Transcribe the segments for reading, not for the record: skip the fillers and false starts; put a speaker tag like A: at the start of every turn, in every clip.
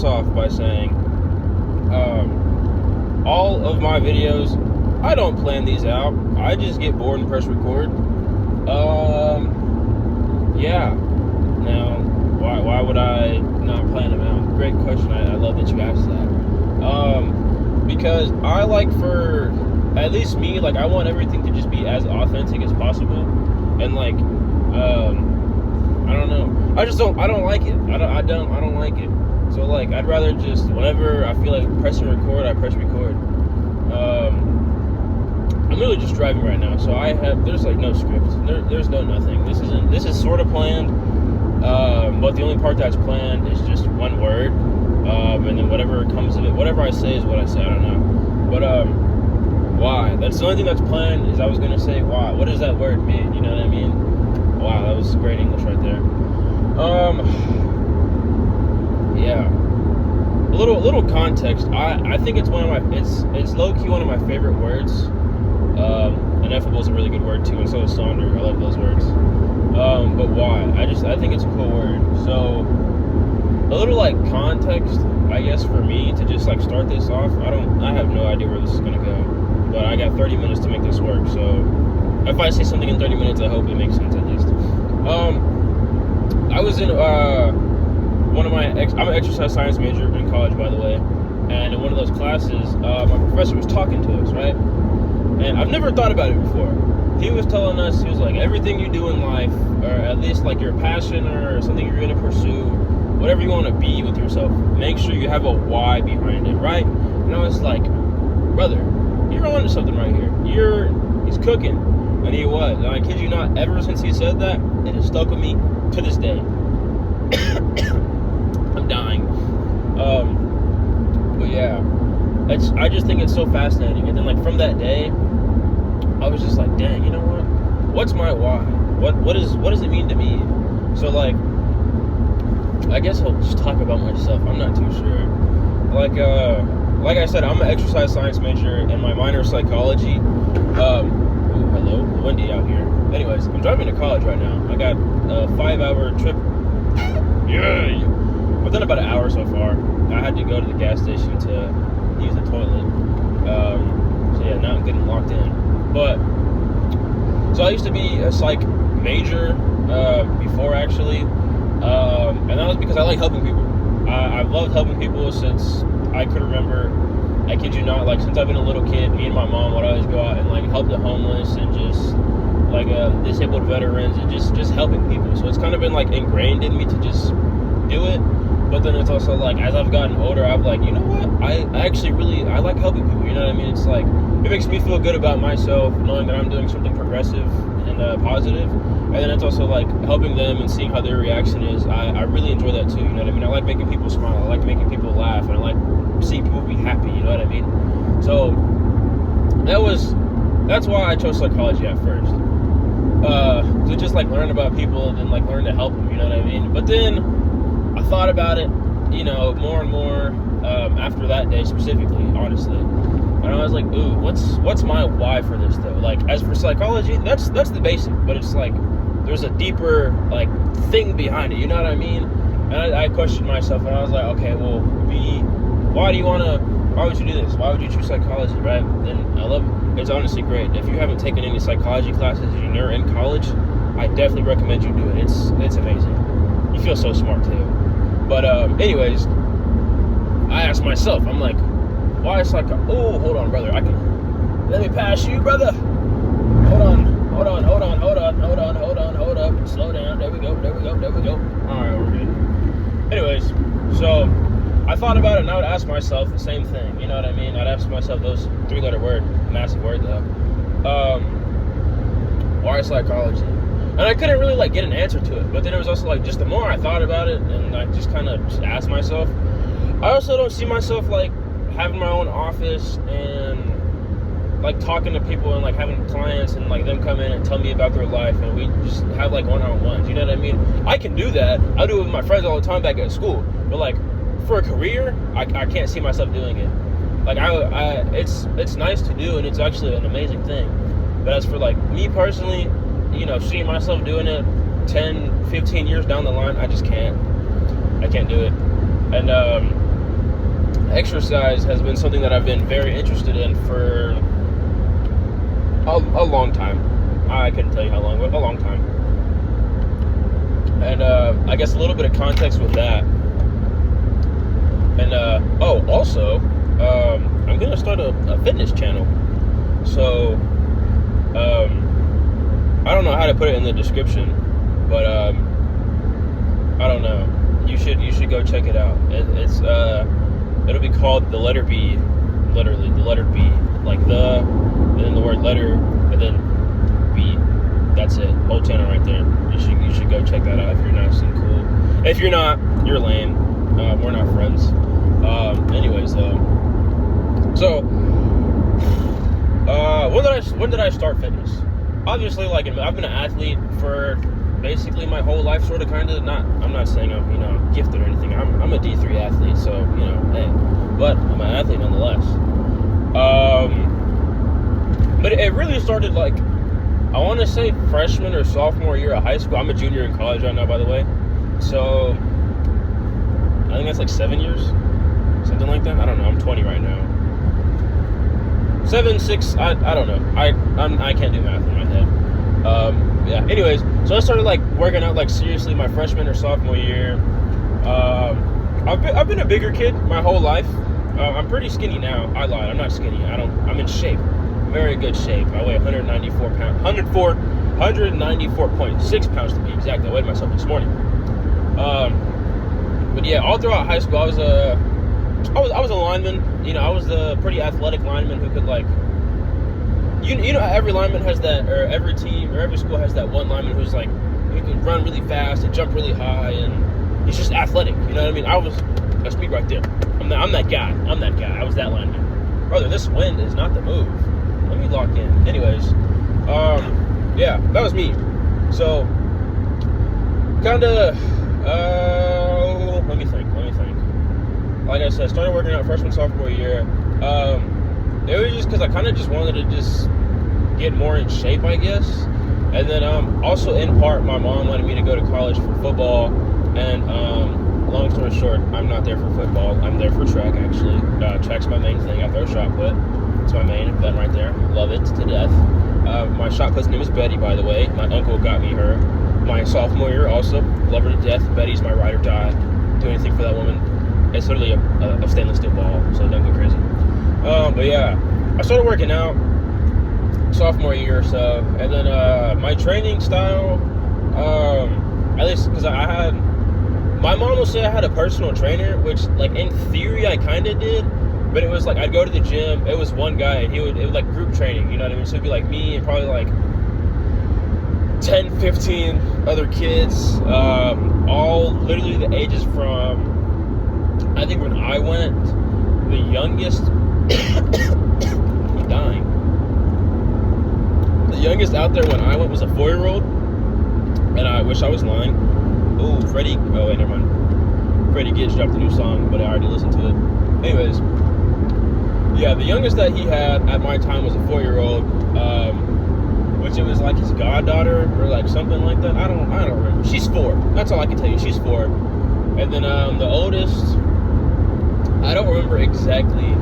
A: this off by saying, all of my videos, I don't plan these out. I just get bored and press record. Yeah. Now, why would I not plan them out? Great question. I love that you asked that. Because I like, for at least me, like, I want everything to just be as authentic as possible. And like, I don't know. I don't like it. I don't like it. So like, I'd rather just, whenever I feel like pressing record, I press record. I'm literally just driving right now, so there's like no script. There's no nothing. This is sort of planned, but the only part that's planned is just one word, and then whatever comes of it, whatever I say is what I say. I don't know, but why? That's the only thing that's planned. Is I was gonna say why. What does that word mean? You know what I mean? Wow, that was great English right there. Yeah. A little context. I think it's it's low key one of my favorite words. Ineffable is a really good word too, and so is Sonder. I love those words. But why? I think it's a cool word. So a little like context, I guess, for me to just like start this off. I have no idea where this is gonna go, but I got 30 minutes to make this work. So if I say something in 30 minutes, I hope it makes sense at least. I was in I'm an exercise science major in college, by the way, and in one of those classes, my professor was talking to us, right? And I've never thought about it before. He was telling us, he was like, everything you do in life, or at least like your passion or something you're going to pursue, whatever you want to be with yourself, make sure you have a why behind it, right? And I was like, brother, you're onto something right here. He's cooking. And he was. And I kid you not, ever since he said that, it has stuck with me to this day. I'm dying. But yeah, I just think it's so fascinating. And then like from that day, I was just like, dang, you know what? What's my why? What does it mean to me? So like, I guess I'll just talk about myself. I'm not too sure. Like I said, I'm an exercise science major, and my minor is psychology. Hello, windy out here. Anyways, I'm driving to college right now. I got a 5-hour trip. Yeah. I've done about an hour so far. I had to go to the gas station to use the toilet. So yeah, now I'm getting locked in. But, so I used to be a psych major before, actually. And that was because I like helping people. I've loved helping people since I could remember. I kid you not, like, since I've been a little kid, me and my mom would always go out and like help the homeless and just like disabled veterans and just helping people. So it's kind of been like ingrained in me to just do it. But then it's also like, as I've gotten older, I've like, you know what? I actually really, I like helping people. You know what I mean? It's like, it makes me feel good about myself, knowing that I'm doing something progressive and positive. And then it's also like helping them and seeing how their reaction is. I really enjoy that too. You know what I mean? I like making people smile. I like making people laugh. And I like seeing people be happy. You know what I mean? So that's why I chose psychology at first. To just like learn about people and then like learn to help them. You know what I mean? But then I thought about it, you know, more and more after that day specifically, honestly. And I was like, ooh, what's my why for this though? Like, as for psychology, that's the basic, but it's like there's a deeper like thing behind it. You know what I mean? And I questioned myself, and I was like, okay, well, why would you do this? Why would you choose psychology, right? And it's honestly great. If you haven't taken any psychology classes and you're in college, I definitely recommend you do it. It's amazing. You feel so smart too. But anyways, I asked myself, I'm like, why is psychology? Oh, hold on, brother. Let me pass you, brother. Hold on. Slow down. There we go. All right, we're good. Anyways, so I thought about it, and I would ask myself the same thing. You know what I mean? I'd ask myself those 3-letter word, massive word though. Why psychology? And I couldn't really like get an answer to it. But then it was also like, just the more I thought about it, and I just kind of just asked myself. I also don't see myself like having my own office and like talking to people and like having clients and like them come in and tell me about their life, and we just have like one-on-ones. You know what I mean? I can do that. I do it with my friends all the time back at school. But like for a career, I can't see myself doing it. Like it's nice to do, and it's actually an amazing thing. But as for like me personally, you know, seeing myself doing it 10, 15 years down the line, I just can't. I can't do it. And exercise has been something that I've been very interested in for a long time. I couldn't tell you how long, but a long time. And I guess a little bit of context with that. And also, I'm gonna start a fitness channel. So I don't know how to put it in the description, but I don't know. You should go check it out. It'll be called The Letter B, literally the letter B, like the, and then the word letter, and then B. That's it. Whole channel right there. You should go check that out if you're nice and cool. If you're not, you're lame. We're not friends. Anyways, though. So, when did I start fitness? Obviously, like, I've been an athlete for basically my whole life, sort of, kind of. I'm not saying I'm, gifted or anything. I'm a D3 athlete, so, hey. But I'm an athlete nonetheless. But it really started, like, I want to say freshman or sophomore year of high school. I'm a junior in college right now, by the way. So, I think that's like 7 years. Something like that. I don't know. I'm 20 right now. 7, 6, I don't know. I can't do math in my head. Yeah. Anyways, so I started like working out like seriously my freshman or sophomore year. I've been a bigger kid my whole life. I'm pretty skinny now. I lied. I'm not skinny. I'm in shape. Very good shape. I weigh 194 pounds. 194.6 pounds to be exact. I weighed myself this morning. But yeah, all throughout high school, I was a lineman. I was the pretty athletic lineman who could like, every lineman has that, or every team or every school has that one lineman who's like, he can run really fast and jump really high, and he's just athletic. You know what I mean? That's me right there. I'm that guy. I was that lineman. Brother, this wind is not the move. Let me lock in. Anyways, yeah, that was me. So, kind of, let me think. Like I said, started working out freshman, sophomore year. It was just because I kind of just wanted to just get more in shape, I guess. And then also in part, my mom wanted me to go to college for football. And long story short, I'm not there for football. I'm there for track, actually. Track's my main thing. I throw shot put. It's my main event right there. Love it to death. My shot put's name is Betty, by the way. My uncle got me her my sophomore year also. Love her to death. Betty's my ride or die. Do anything for that woman. It's literally a stainless steel ball, so don't go crazy. But yeah, I started working out sophomore year or so, and then my training style, at least because my mom will say I had a personal trainer, which like in theory I kind of did, but it was like I'd go to the gym, it was one guy, and it would like group training, you know what I mean? So it'd be like me and probably like 10, 15 other kids, all literally the ages from, I think when I went, the youngest, I'm dying. The youngest out there when I went was a 4-year-old, and I wish I was lying. Oh, Freddie, oh wait, never mind. Freddie Gibbs dropped a new song, but I already listened to it. Anyways, yeah, the youngest that he had at my time was a 4-year-old, which it was like his goddaughter or like something like that. I don't remember. She's 4. That's all I can tell you. She's 4. And then the oldest, I don't remember exactly,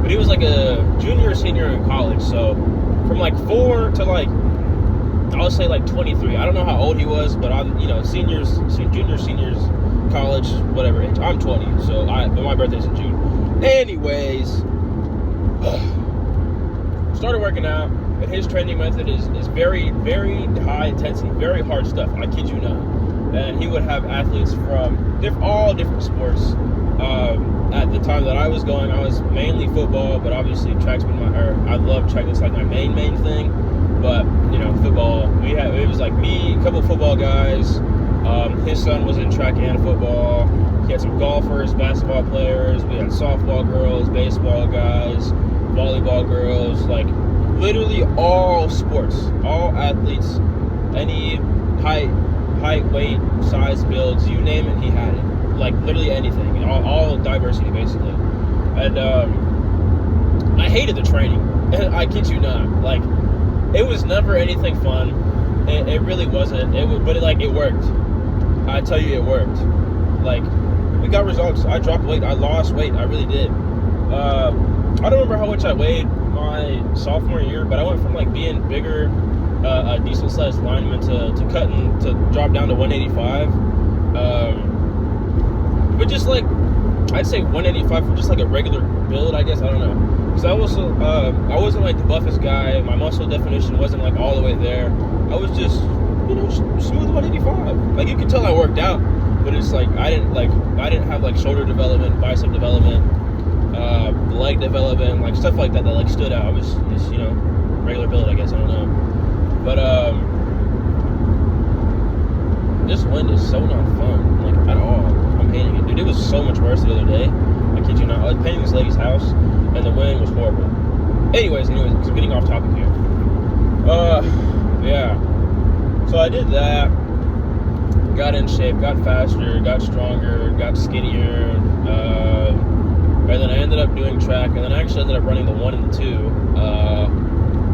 A: but he was like a junior or senior in college. So from like 4 to like, I would say like 23. I don't know how old he was, but juniors, college, whatever age. I'm 20, but my birthday's in June. Anyways, started working out, and his training method is very, very high intensity, very hard stuff. I kid you not. And he would have athletes from all different sports. At the time that I was going, I was mainly football, but obviously track's been I love track. It's like my main thing. But football. It was like me, a couple football guys. His son was in track and football. He had some golfers, basketball players. We had softball girls, baseball guys, volleyball girls. Like literally all sports, all athletes, any height, weight, size, builds, you name it, he had it. Like literally anything, all diversity basically. And I hated the training. I kid you not. Like it was never anything fun. It really wasn't. It worked. I tell you, it worked. Like we got results. I dropped weight. I lost weight. I really did. I don't remember how much I weighed my sophomore year, but I went from like being bigger, a decent sized lineman to cutting to drop down to 185. But just like I'd say 185 for just like a regular build, I guess. I don't know, because I wasn't like the buffest guy. My muscle definition wasn't like all the way there. I was just smooth 185. Like you could tell I worked out, but it's like I didn't have like shoulder development, bicep development, leg development, like stuff like that like stood out. I was just regular build, I guess. I don't know, but this wind is so not fun, like at all. I'm hating it, dude. It was so much worse the other day. I kid you not. I was painting this lady's house, and the wind was horrible. Anyways, because I'm getting off topic here. Yeah. So I did that. Got in shape, got faster, got stronger, got skinnier, and then I ended up doing track, and then I actually ended up running the 1 and the 2.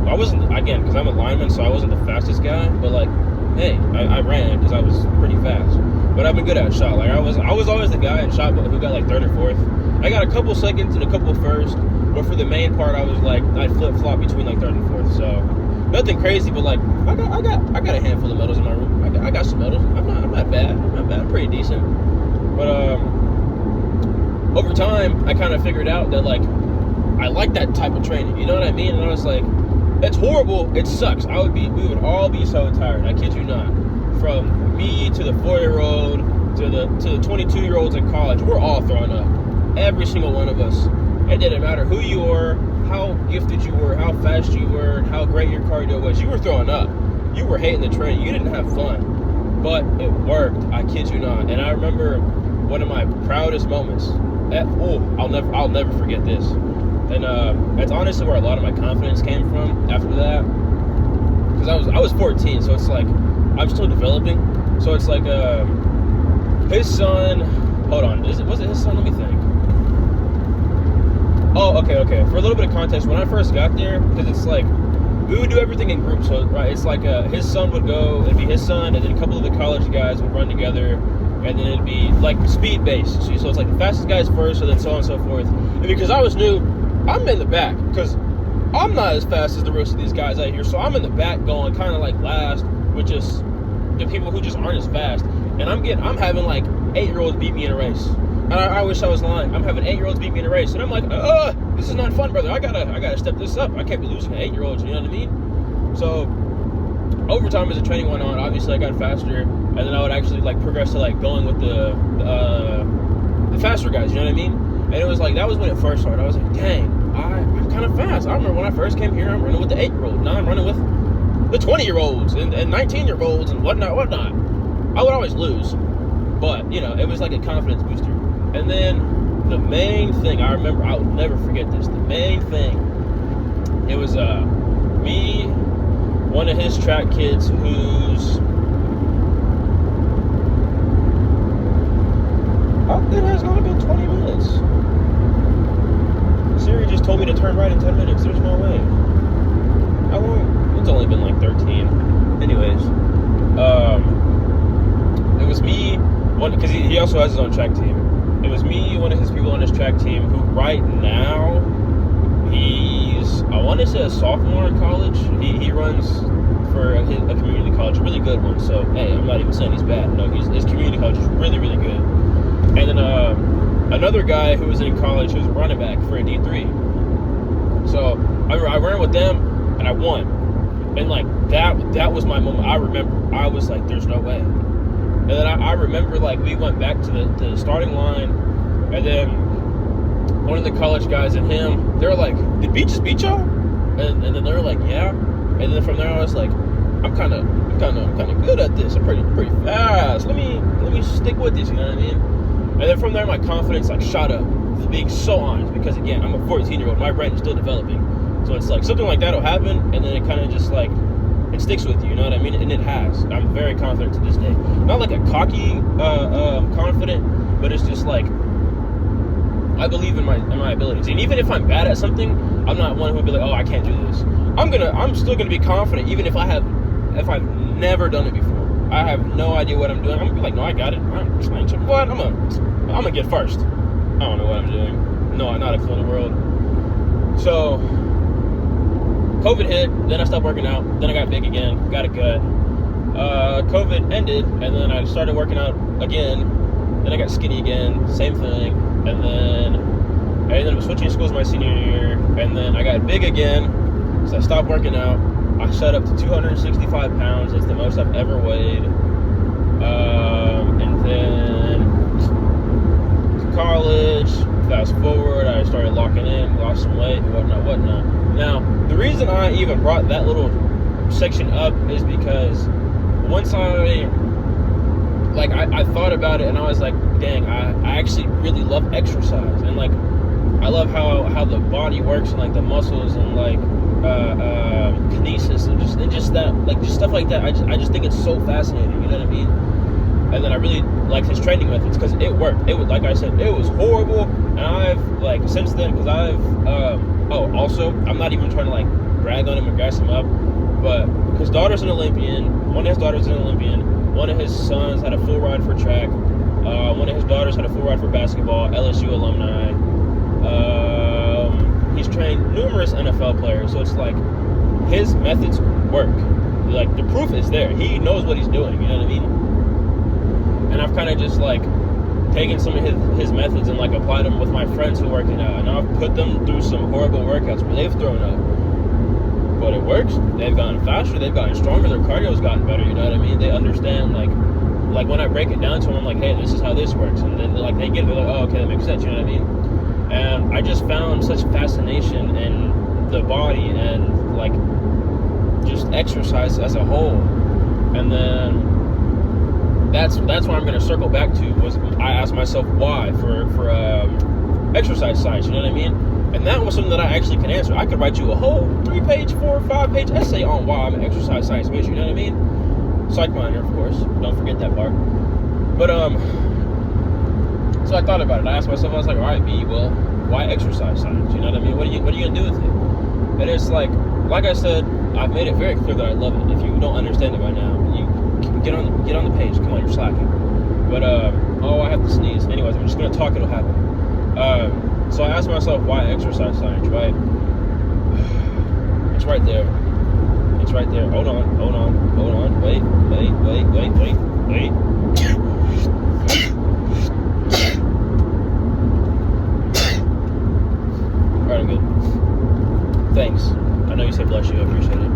A: I wasn't, again, because I'm a lineman, so I wasn't the fastest guy, but like, hey, I ran because I was pretty fast. But I've been good at shot. Like I was always the guy in shot who got like 3rd or 4th. I got a couple seconds and a couple first, but for the main part, I was like I'd flip flop between like 3rd and 4th. So nothing crazy, but like I got a handful of medals in my room. I got some medals. I'm not bad. I'm pretty decent. But over time, I kind of figured out that like I like that type of training. You know what I mean? And I was like, it's horrible. It sucks. We would all be so tired. I kid you not. From me to the 4-year-old to the 22-year-olds in college, we're all throwing up. Every single one of us. It didn't matter who you were, how gifted you were, how fast you were, how great your cardio was. You were throwing up. You were hating the training. You didn't have fun. But it worked. I kid you not. And I remember one of my proudest moments. I'll never forget this. And that's honestly where a lot of my confidence came from after that. Because I was 14, so it's like I'm still developing. So it's like his son. Hold on, was it his son? Let me think. Oh, okay. For a little bit of context, when I first got there, because it's like we would do everything in groups. So right, it's like his son would go. It'd be his son, and then a couple of the college guys would run together, and then it'd be like speed based. So it's like the fastest guys first, and then so on and so forth. And because I was new, I'm in the back because I'm not as fast as the rest of these guys out here. So I'm in the back going kind of like last with just the people who just aren't as fast. And I'm having like 8-year-olds beat me in a race. And I wish I was lying. I'm having 8-year-olds beat me in a race. And I'm like, this is not fun, brother. I gotta step this up. I can't be losing to 8-year-olds, you know what I mean? So over time as the training went on, obviously I got faster. And then I would actually like progress to like going with the faster guys, you know what I mean? And it was like, that was when it first started. I was like, dang, I'm kind of fast. I remember when I first came here, I'm running with the 8-year-old. Now I'm running with the 20-year-olds and 19-year-olds and whatnot. I would always lose, but it was like a confidence booster. And then the main thing I remember, I will never forget this. The main thing, it was me, one of his track kids who's it has only been 20 minutes. Siri just told me to turn right in 10 minutes. There's no way. How long? It's only been like 13. Anyways, it was me, because he also has his own track team. It was me, one of his people on his track team, who right now, he's, I want to say a sophomore in college. He runs for a community college, a really good one. So, hey, I'm not even saying he's bad. No, his community college is really, really good. And then another guy who was in college who was a running back for a D3. So I ran with them and I won. And like that was my moment. I remember I was like, there's no way. And then I remember like we went back to the starting line, and then one of the college guys and him, they were like, did Beach just beat y'all? And then they were like, yeah. And then from there I was like, I'm kind of good at this. I'm pretty fast. Let me stick with this. You know what I mean? And then from there, my confidence like shot up, being so honest, because again, I'm a 14-year-old. My brain is still developing. So it's like something like that will happen, and then it kind of just like, it sticks with you, you know what I mean? And it has. I'm very confident to this day. Not like a cocky, confident, but it's just like, I believe in my abilities. And even if I'm bad at something, I'm not one who would be like, oh, I can't do this. I'm still gonna be confident, even if I've never done it before. I have no idea what I'm doing. I'm gonna be like, no, I got it. I'm gonna get first. I don't know what I'm doing. No, not a clue in the world. So, COVID hit, then I stopped working out, then I got big again, got a gut. COVID ended, and then I started working out again, then I got skinny again, same thing, and then I ended up switching schools my senior year, and then I got big again, so I stopped working out. I shot up to 265 pounds, that's the most I've ever weighed. And then college, fast forward, I started locking in, lost some weight, whatnot. Now, the reason I even brought that little section up is because once I thought about it and I was like, dang, I actually really love exercise, and like I love how the body works and like the muscles and like kinesis and just that, like just stuff like that. I just think it's so fascinating, you know what I mean? And then I really liked his training methods because it worked. It was, like I said, it was horrible, and I've like since then, because I've also, I'm not even trying to like brag on him or gas him up, but his daughter's an Olympian. One of his daughters is an Olympian. One of his sons had a full ride for track. One of his daughters had a full ride for basketball. LSU alumni. He's trained numerous NFL players, so it's like his methods work. Like the proof is there. He knows what he's doing. You know what I mean? And I've kind of just like taken some of his methods and like applied them with my friends who working out, and I've put them through some horrible workouts where they've thrown up. But it works. They've gotten faster. They've gotten stronger. Their cardio's gotten better. You know what I mean? They understand like when I break it down to them, I'm like, hey, this is how this works, and then like they get it. They're like, oh, okay, that makes sense. You know what I mean? And I just found such fascination in the body and like just exercise as a whole. And then that's what I'm going to circle back to, was I asked myself why for exercise science. You know what I mean? And that was something that I actually can answer. I could write you a whole 3-page, 4 or 5-page essay on why I'm an exercise science major. You know what I mean? Psych minor, of course. Don't forget that part. But so I thought about it. I asked myself, I was like, all right, B, well, why exercise science? You know what I mean? What are you gonna do with it? And it's like I said, I've made it very clear that I love it. If you don't understand it by now, you get on the page. Come on, you're slacking. But I have to sneeze. Anyways, I'm just gonna talk. It'll happen. So I asked myself, why exercise science? Right? It's right there. It's right there. Hold on. Wait. Alright, I'm good. Thanks. I know you said bless you. I appreciate it.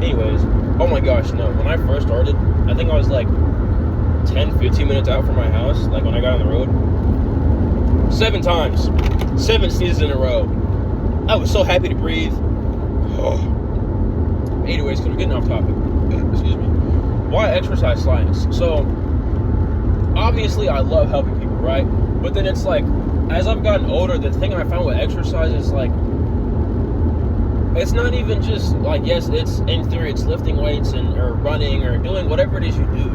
A: Anyways, oh my gosh, no. When I first started, I think I was like 10, 15 minutes out from my house, like when I got on the road. 7 times. 7 sneezes in a row. I was so happy to breathe. Oh. Anyways, because we're getting off topic. Excuse me. Why exercise science? So, obviously I love helping people, right? But then it's like, as I've gotten older, the thing I found with exercise is like, it's not even just like, yes, it's in theory, it's lifting weights or running or doing whatever it is you do.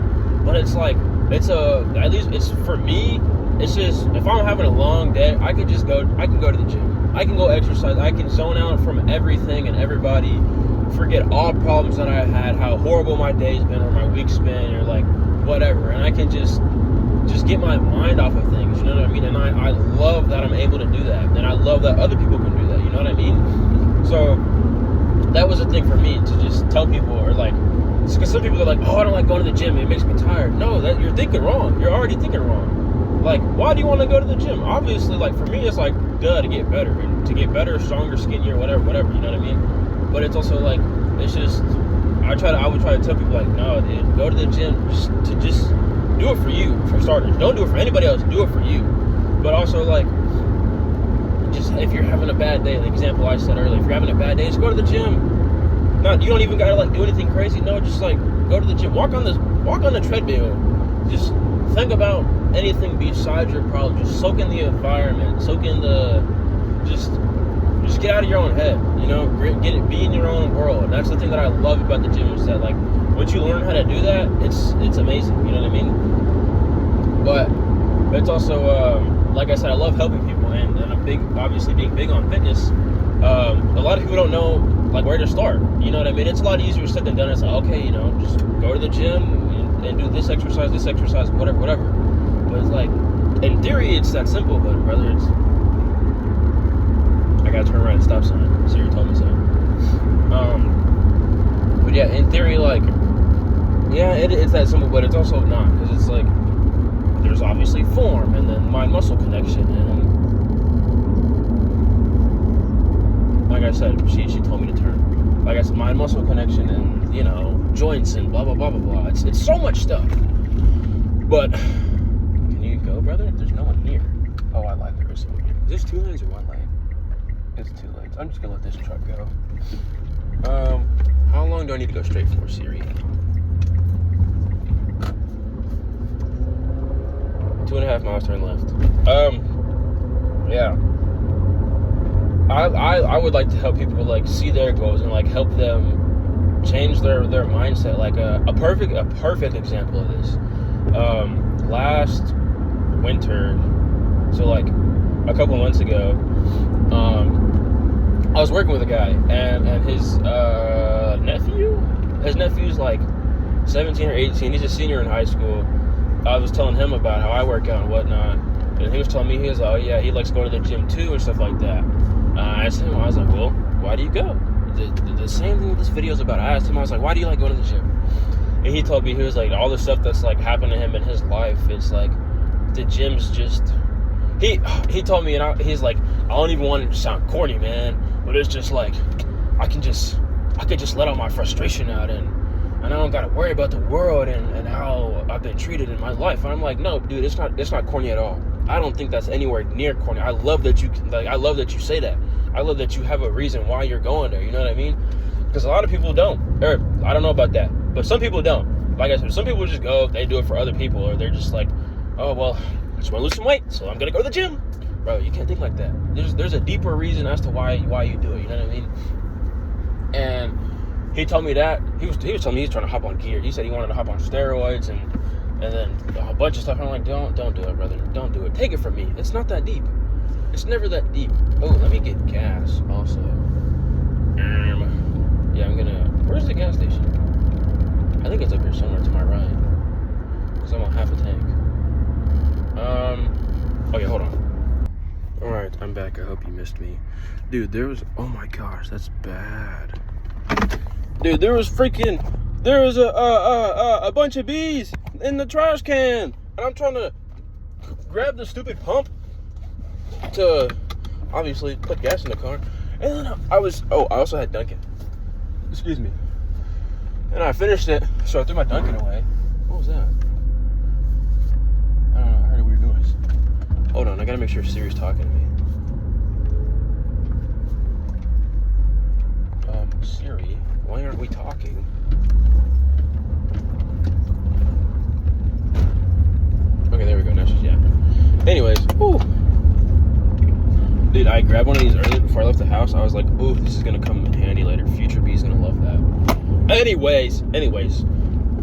A: But it's like, at least it's for me, it's just, if I'm having a long day, I can go to the gym. I can go exercise. I can zone out from everything and everybody, forget all problems that I had, how horrible my day's been or my week's been or like whatever. And I can just get my mind off of things, you know what I mean? And I love that I'm able to do that. And I love that other people can do that, you know what I mean? So that was a thing for me, to just tell people, or like, because some people are like, oh, I don't like going to the gym, it makes me tired. No, that you're thinking wrong. You're already thinking wrong. Like, why do you want to go to the gym? Obviously, like, for me, it's like, to get better. And to get better, stronger, skinnier, whatever, you know what I mean? But it's also like, it's just, I would try to tell people, like, no, dude, go to the gym just do it for you, for starters. Don't do it for anybody else, do it for you. But also, like, just if you're having a bad day, the example I said earlier, if you're having a bad day, just go to the gym. You don't even gotta like do anything crazy. No, just like go to the gym, walk on the treadmill. Just think about anything besides your problem. Just soak in the environment, soak in the just get out of your own head. You know, be in your own world. And that's the thing that I love about the gym, is that like once you learn how to do that, it's amazing. You know what I mean? But it's also like I said, I love helping people, and I'm obviously being big on fitness. A lot of people don't know like where to start. You know what I mean? It's a lot easier said than done. It's like, okay, you know, just go to the gym and do this exercise, whatever. But it's like, in theory, it's that simple, but brother, I gotta turn right at stop sign. Siri told me so. But yeah, in theory, like, yeah, it's that simple, but it's also not, because it's like, there's obviously form, and then mind-muscle connection, and like I said, she told me to turn. Like I said, mind-muscle connection, and, you know, joints, and blah, blah, blah, blah, blah. It's so much stuff. But, can you go, brother? There's no one here. Oh, I lied, there is someone here. Is this 2 lanes or 1 lane? It's 2 lanes. I'm just gonna let this truck go. How long do I need to go straight for, Siri? 2.5 miles, turn left. Yeah. I would like to help people, like, see their goals and, like, help them change their mindset. Like a perfect example of this. Last winter, so like a couple months ago, I was working with a guy, and his nephew's like 17 or 18. He's a senior in high school. I was telling him about how I work out and whatnot, and he was telling me, he was like, oh yeah, he likes going to the gym too and stuff like that. I asked him, I was like, well, why do you go? The same thing this video is about. I asked him, I was like, why do you like going to the gym? And he told me, he was like, all the stuff that's like happened to him in his life, it's like the gym's just, he told me, and he's like, I don't even want it to sound corny, man, but it's just like, I could just let all my frustration out, and I don't gotta worry about the world and how I've been treated in my life. And I'm like, no, dude, it's not corny at all. I don't think that's anywhere near corny. I love that you say that. I love that you have a reason why you're going there. You know what I mean? Because a lot of people don't. Or I don't know about that, but some people don't. Like I said, some people just go, they do it for other people, or they're just like, oh well, I just want to lose some weight, so I'm gonna go to the gym. Bro, you can't think like that. There's a deeper reason as to why you do it. You know what I mean? And he told me that he was telling me he's trying to hop on gear. He said he wanted to hop on steroids and then a bunch of stuff. I'm like, don't do it, brother. Don't do it. Take it from me. It's not that deep. It's never that deep. Oh, let me get gas also. Yeah, I'm gonna. Where's the gas station? I think it's up here somewhere to my right. Cause I'm on half a tank. Okay, hold on. All right, I'm back. I hope you missed me, dude. Oh my gosh, that's bad. Dude, there was a bunch of bees in the trash can, and I'm trying to grab the stupid pump to obviously put gas in the car, and then I also had Dunkin'. Excuse me. And I finished it, so I threw my Dunkin' away. What was that? I don't know, I heard a weird noise. Hold on, I gotta make sure Siri's talking to me. Siri, why aren't we talking? Okay, there we go. Now she's Anyways, whew. Dude, I grabbed one of these earlier before I left the house. I was like, ooh, this is gonna come in handy later. Future B's gonna love that. Anyways.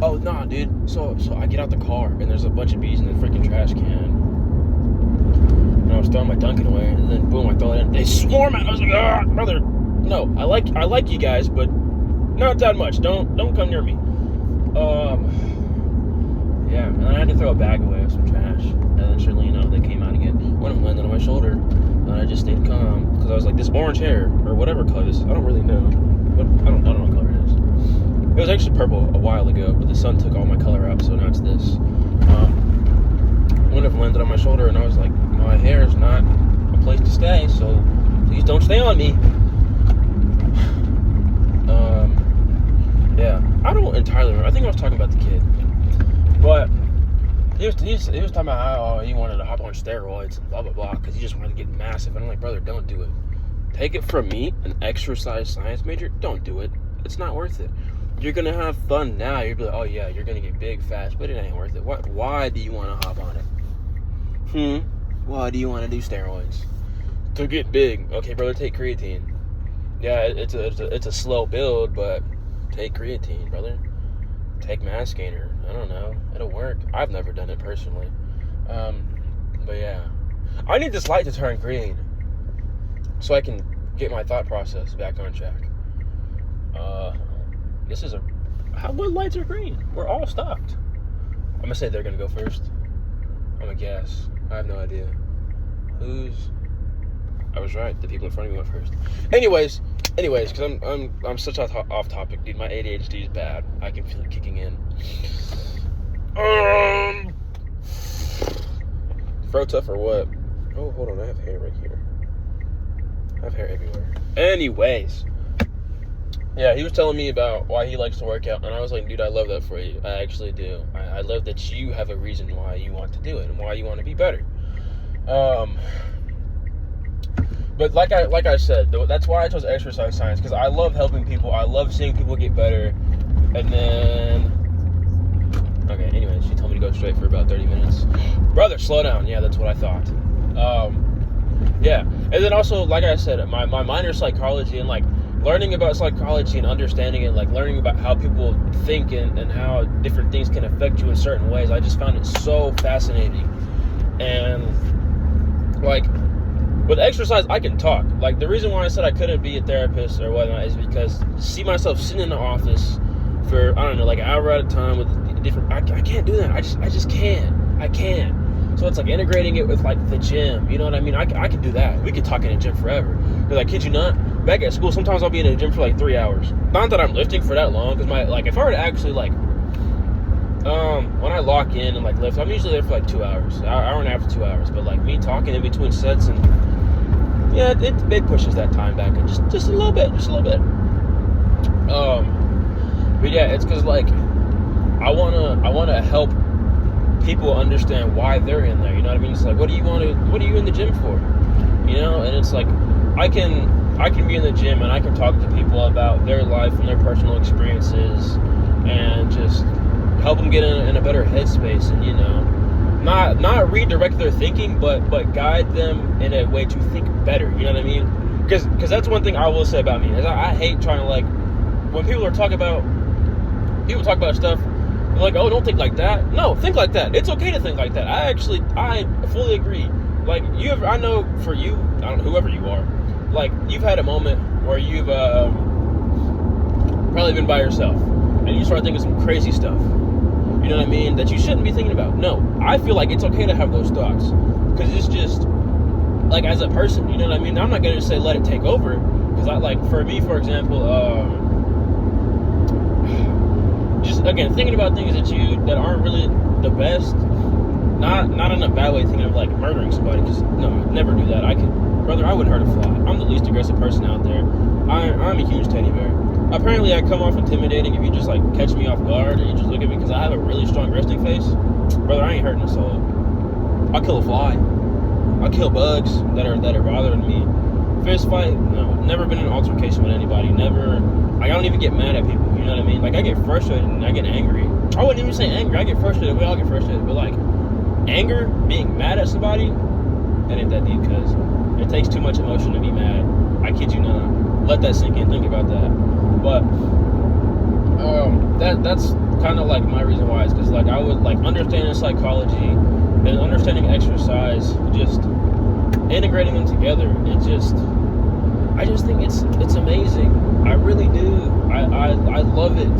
A: Oh, nah, dude. So I get out the car, and there's a bunch of bees in the freaking trash can. And I was throwing my Dunkin' away, and then boom, I throw it in. They swarm out. I was like, ah, brother. No, I like you guys, but not that much. Don't come near me. Yeah, and then I had to throw a bag away with some trash, and then surely enough, they came out again. One of them landed on my shoulder, and I just stayed calm because I was like, this orange hair or whatever color this is, I don't really know, but I don't know what color it is. It was actually purple a while ago, but the sun took all my color out, so now it's this. One of them landed on my shoulder, and I was like, my hair is not a place to stay, so please don't stay on me. Yeah, I don't entirely remember. I think I was talking about the kid, but he was talking about how he wanted to hop on steroids and blah blah blah because he just wanted to get massive. And I'm like, brother, don't do it. Take it from me, an exercise science major. Don't do it. It's not worth it. You're gonna have fun now. You'll be like, oh yeah, you're gonna get big fast, but it ain't worth it. Why do you want to hop on it? Why do you want to do steroids? To get big. Okay, brother, take creatine. Yeah, it's a slow build, but take creatine, brother. Take mass gainer. I don't know. It'll work. I've never done it personally. But yeah. I need this light to turn green so I can get my thought process back on track. What lights are green? We're all stopped. I'm gonna say they're gonna go first. I'm gonna guess. I have no idea. I was right. The people in front of me went first. Anyways, because I'm such off topic, dude. My ADHD is bad. I can feel it kicking in. Throat tough or what? Oh, hold on. I have hair right here. I have hair everywhere. Anyways. Yeah, he was telling me about why he likes to work out, and I was like, dude, I love that for you. I actually do. I love that you have a reason why you want to do it and why you want to be better. But like I said, that's why I chose exercise science, because I love helping people. I love seeing people get better. And then, okay, anyway, she told me to go straight for about 30 minutes. Brother, slow down. Yeah, that's what I thought. Yeah, and then also, like I said, my minor is psychology, and like learning about psychology and understanding it, like learning about how people think and how different things can affect you in certain ways. I just found it so fascinating. And like with exercise, I can talk. Like the reason why I said I couldn't be a therapist or whatnot is because see myself sitting in the office for, I don't know, like an hour at a time with different, I can't do that. I just can't. I can't. So it's like integrating it with like the gym, you know what I mean? I can do that. We could talk in a gym forever. Because I kid you not, back at school, sometimes I'll be in a gym for like 3 hours. Not that I'm lifting for that long, because if I were to actually like, when I lock in and like lift, I'm usually there for like 2 hours, hour and a half to 2 hours. But like me talking in between sets, and yeah, it pushes that time back just a little bit, But yeah, it's because like I wanna help people understand why they're in there. You know what I mean? It's like, what are you in the gym for? You know, and it's like I can be in the gym and I can talk to people about their life and their personal experiences and just help them get in a better headspace, and you know, not redirect their thinking, but guide them in a way to think better. You know what I mean? Because that's one thing I will say about me is I hate trying to, like, when people talk about stuff, they're like, oh, don't think like that. No, think like that. It's okay to think like that. I fully agree. Like, I know for you, I don't know, whoever you are, like, you've had a moment where you've probably been by yourself and you start thinking some crazy stuff, you know what I mean, that you shouldn't be thinking about. No, I feel like it's okay to have those thoughts, because it's just, like, as a person, you know what I mean? I'm not going to say let it take over, because for me, for example, just, again, thinking about things that aren't really the best, not in a bad way, thinking of, like, murdering somebody, because, no, I'd never do that. I wouldn't hurt a fly. I'm the least aggressive person out there. I'm a huge teddy bear. Apparently, I come off intimidating if you just, like, catch me off guard, or you just look at me, because I have a really strong resting face. Brother, I ain't hurting a soul. I'll kill a fly. I'll kill bugs that are bothering me. Fist fight, no. Never been in an altercation with anybody. Never. I don't even get mad at people, you know what I mean? Like, I get frustrated and I get angry. I wouldn't even say angry. I get frustrated. We all get frustrated. But, like, anger, being mad at somebody, that ain't that deep, because it takes too much emotion to be mad. I kid you not. Let that sink in. Think about that. But that's kind of like my reason why, is because, like, I would, like, understanding psychology and understanding exercise, just integrating them together. I just think it's amazing. I really do. I love it.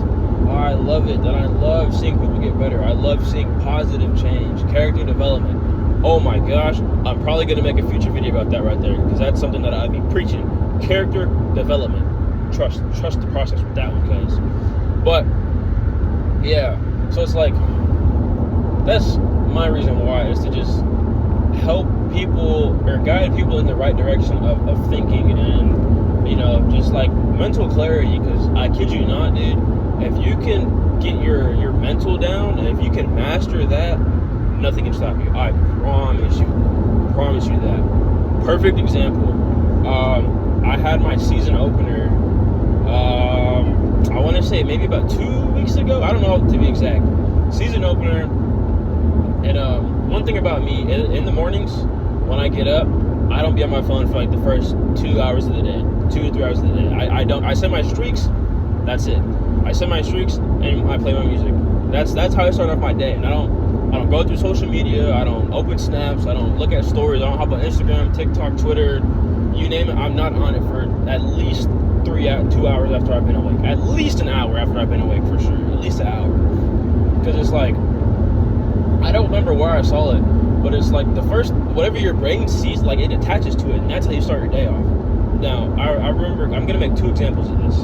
A: I love it. And I love seeing people get better. I love seeing positive change, character development. Oh my gosh, I'm probably going to make a future video about that right there, because that's something that I'd be preaching. Character development. Trust the process with that one, guys. But yeah, so it's like, that's my reason why, is to just help people or guide people in the right direction of thinking, and, you know, just like mental clarity. Because I kid you not, dude, if you can get your mental down, and if you can master that, nothing can stop you. I promise you that. Perfect example. I had my season opener, I want to say maybe about 2 weeks ago. I don't know to be exact. Season opener. And one thing about me, in the mornings when I get up, I don't be on my phone for like the first 2 hours of the day, 2 to 3 hours of the day. I send my streaks. That's it. I send my streaks and I play my music. That's how I start off my day. And I don't go through social media. I don't open snaps. I don't look at stories. I don't hop on Instagram, TikTok, Twitter, you name it. I'm not on it for at least 2 hours after I've been awake. At least an hour after I've been awake, for sure. At least an hour. Because it's like, I don't remember where I saw it, But it's like the first, whatever your brain sees, like it attaches to it, and that's how you start your day off. Now, I remember, I'm going to make 2 examples of this.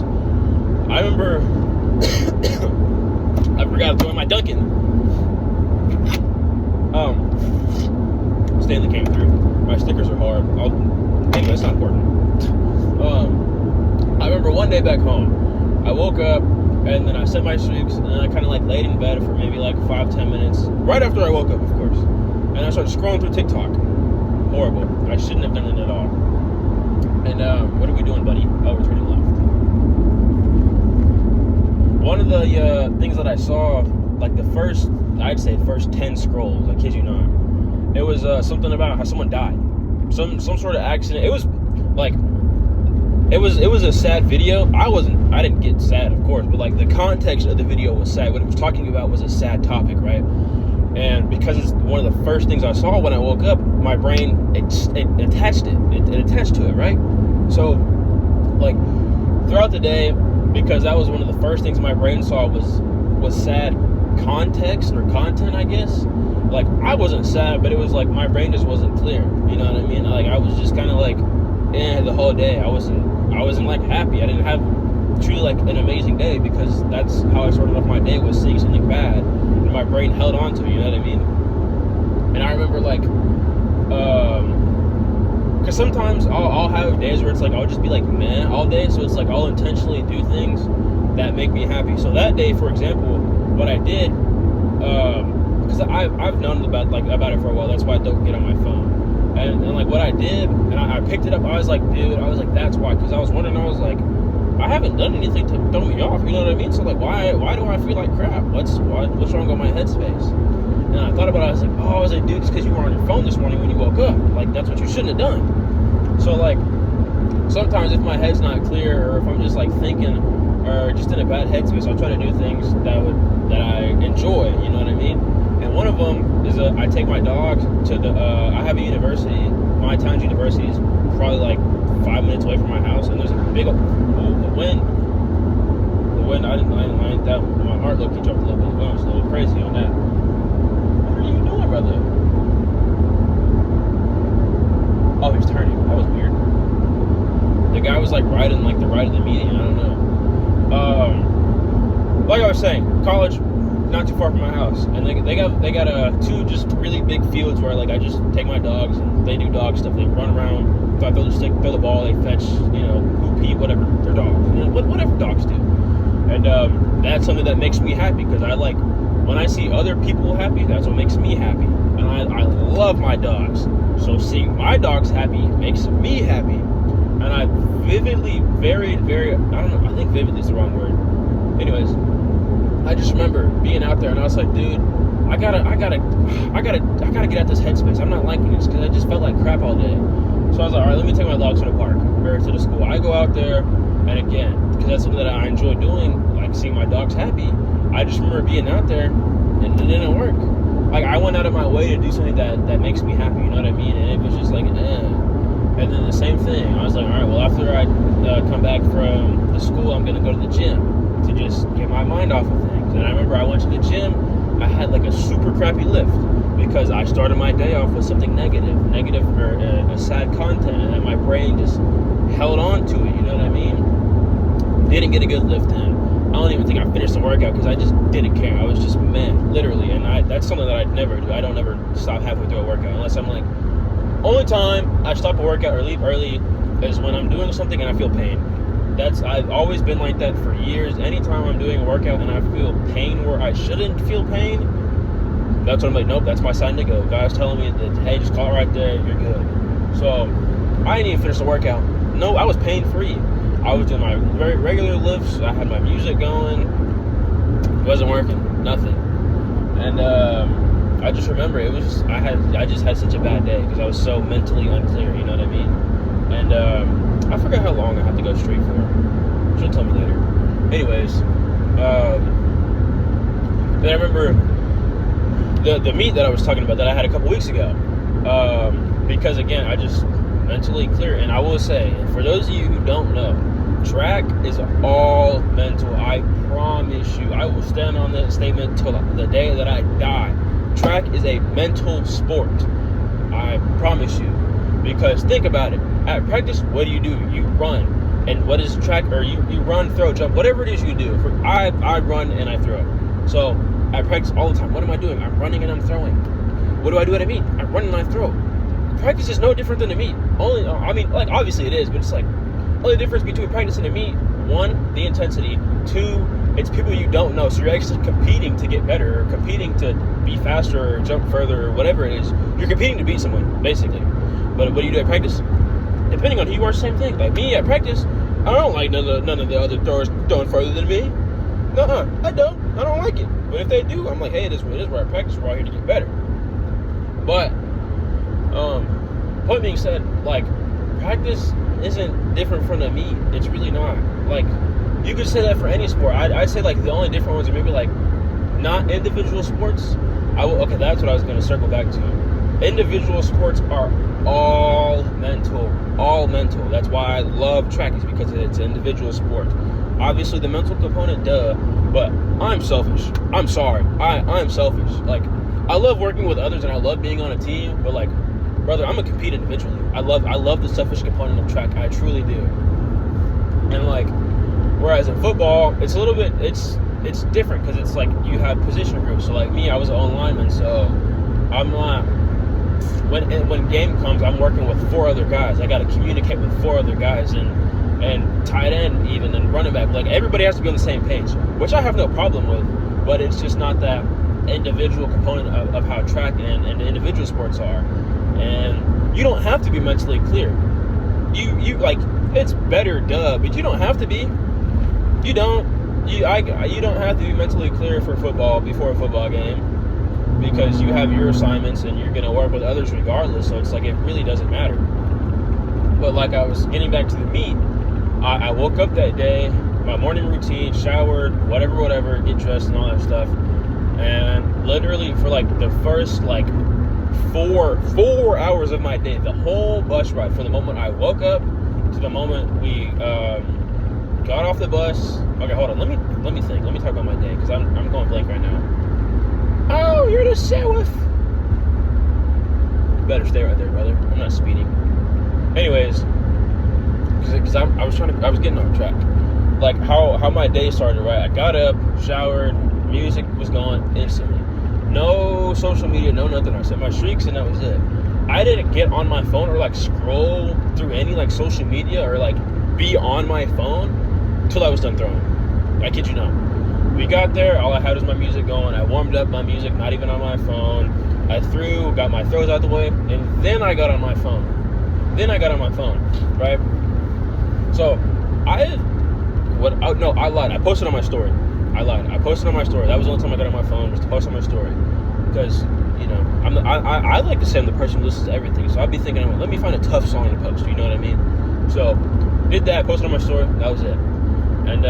A: I remember, I forgot to throw in my Dunkin'. Stanley came through. My stickers are hard. Anyway, that's not important. I remember one day back home, I woke up, and then I set my streaks, and then I kind of like laid in bed for maybe like 5-10 minutes, right after I woke up, of course. And I started scrolling through TikTok. Horrible. I shouldn't have done it at all. And what are we doing, buddy? Oh, we're turning left. One of the things that I saw, like the first 10 scrolls, I kid you not, it was something about how someone died. Some sort of accident. It was like, it was a sad video. I didn't get sad, of course, but like the context of the video was sad. What it was talking about was a sad topic, right? And because it's one of the first things I saw when I woke up, my brain it attached it. It attached to it, right? So, like throughout the day, because that was one of the first things my brain saw was sad context or content, I guess. Like I wasn't sad, but it was like my brain just wasn't clear. You know what I mean? Like I was just kind of like, the whole day. I wasn't like happy. I didn't have truly like an amazing day because that's how I started off my day, was seeing something bad, and my brain held on to it. You know what I mean? And I remember like, because sometimes I'll have days where it's like I'll just be like meh all day. So it's like I'll intentionally do things that make me happy. So that day, for example, what I did, because I've known about it for a while. That's why I don't get on my phone. And like what I did, and I picked it up. I was like, that's why. Because I was wondering, I was like, I haven't done anything to throw me off. You know what I mean? So like, why do I feel like crap? What's wrong with my headspace? And I thought about it. I was like, dude, it's because you were on your phone this morning when you woke up. Like that's what you shouldn't have done. So like, sometimes if my head's not clear, or if I'm just like thinking, or just in a bad headspace, I'll try to do things that I enjoy. You know what I mean? And one of them is I take my dog to I have a university. My town's university is probably like 5 minutes away from my house, and there's a big the wind. I didn't like that. My heart low-key jumped a little bit. I was a little crazy on that. What are you doing, brother? Oh, he's turning. That was weird. The guy was like riding like the ride of the median. I don't know. Like I was saying, college, not too far from my house, and they got 2 just really big fields where like I just take my dogs and they do dog stuff. They run around, throw the stick, throw the ball, they fetch, poop, pee, whatever. They're dogs, whatever dogs do. And that's something that makes me happy, because I like when I see other people happy. That's what makes me happy, and I love my dogs. So seeing my dogs happy makes me happy, and I vividly, very, very, I don't know. I think vividly is the wrong word. Anyways. I just remember being out there, and I was like, dude, I gotta get out this headspace. I'm not liking this, because I just felt like crap all day. So I was like, all right, let me take my dogs to the park or to the school. I go out there, and again, because that's something that I enjoy doing, like seeing my dogs happy. I just remember being out there, and it didn't work. Like I went out of my way to do something that makes me happy. You know what I mean? And it was just like, And then the same thing. I was like, all right, well, after I come back from the school, I'm gonna go to the gym to just get my mind off of things. And I remember I went to the gym. I had like a super crappy lift because I started my day off with something negative or a sad content, and my brain just held on to it. You know what I mean? Didn't get a good lift in. I don't even think I finished the workout because I just didn't care. I was just mad, literally. And that's something that I'd never do. I don't ever stop halfway through a workout unless I'm like, only time I stop a workout or leave early is when I'm doing something and I feel pain. I've always been like that for years. Anytime I'm doing a workout and I feel pain where I shouldn't feel pain, that's when I'm like, nope, that's my sign to go. God's telling me that, hey, just call it right there, you're good. So I didn't even finish the workout. No, I was pain free. I was doing my very regular lifts. I had my music going. It wasn't working, nothing. And I just remember it was just, I just had such a bad day because I was so mentally unclear. You know what I mean? And I forgot how long I have to go straight for. She'll tell me later. Anyways, then I remember the meet that I was talking about that I had a couple weeks ago. Because again, I just mentally clear. And I will say, for those of you who don't know, track is all mental. I promise you, I will stand on that statement till the day that I die. track is a mental sport. I promise you. Because think about it. At practice, what do? You run. And what is track? Or you run, throw, jump, whatever it is you do. I run and I throw. So at practice all the time, what am I doing? I'm running and I'm throwing. What do I do at a meet? I run and I throw. Practice is no different than a meet. Obviously it is, but it's like, only difference between practice and a meet, 1, the intensity, 2, it's people you don't know, so you're actually competing to get better, or competing to be faster, or jump further, or whatever it is. You're competing to beat someone, basically. But what do you do at practice? Depending on who you are, same thing. Like me at practice, I don't like none of the other throwers throwing further than me. I don't like it. But if they do, I'm like, hey, it is what it is. We're at practice, we're all here to get better. But point being said, like, practice isn't different from the meet. It's really not. Like, you could say that for any sport. I'd say, like, the only different ones are maybe, like, not individual sports. Okay, that's what I was going to circle back to. Individual sports are all mental. That's why I love track, is because it's an individual sport. Obviously, the mental component, but I'm selfish. I'm sorry. I'm selfish. Like, I love working with others and I love being on a team, but, like, brother, I'm gonna compete individually. I love the selfish component of track. I truly do. And, like, whereas in football, it's a little bit, it's different, because it's like you have position groups. So, like me, I was an O lineman, so I'm not. When game comes, I'm working with 4 other guys. I got to communicate with 4 other guys, and tight end even, and running back. Like, everybody has to be on the same page, which I have no problem with. But it's just not that individual component of how track and individual sports are. And you don't have to be mentally clear. You like, it's better, but you don't have to be. You don't. You don't have to be mentally clear for football before a football game, because you have your assignments and you're going to work with others regardless. So it's like, it really doesn't matter. But like, I was getting back to the meet, I woke up that day, my morning routine, showered, whatever, get dressed and all that stuff. And literally for like the first like 4 hours of my day, the whole bus ride, from the moment I woke up to the moment we got off the bus. Okay, hold on. Let me think. Let me talk about my day, because I'm going blank right now. Oh, you're the sheriff. You better stay right there, brother. I'm not speeding. Anyways, because I was getting off track. Like, how my day started, right? I got up, showered, music was gone instantly. No social media, no nothing. I said my streaks, and that was it. I didn't get on my phone or like scroll through any like social media or like be on my phone till I was done throwing. I kid you not. We got there, all I had was my music going. I warmed up my music, not even on my phone. I threw, got my throws out the way, and then I got on my phone. Right? So, I lied. I posted on my story. I posted on my story. That was the only time I got on my phone, was to post on my story. Because, you know, I like to say I'm the person who listens to everything. So I'd be thinking, let me find a tough song to post. You know what I mean? So, did that, posted on my story. That was it. And,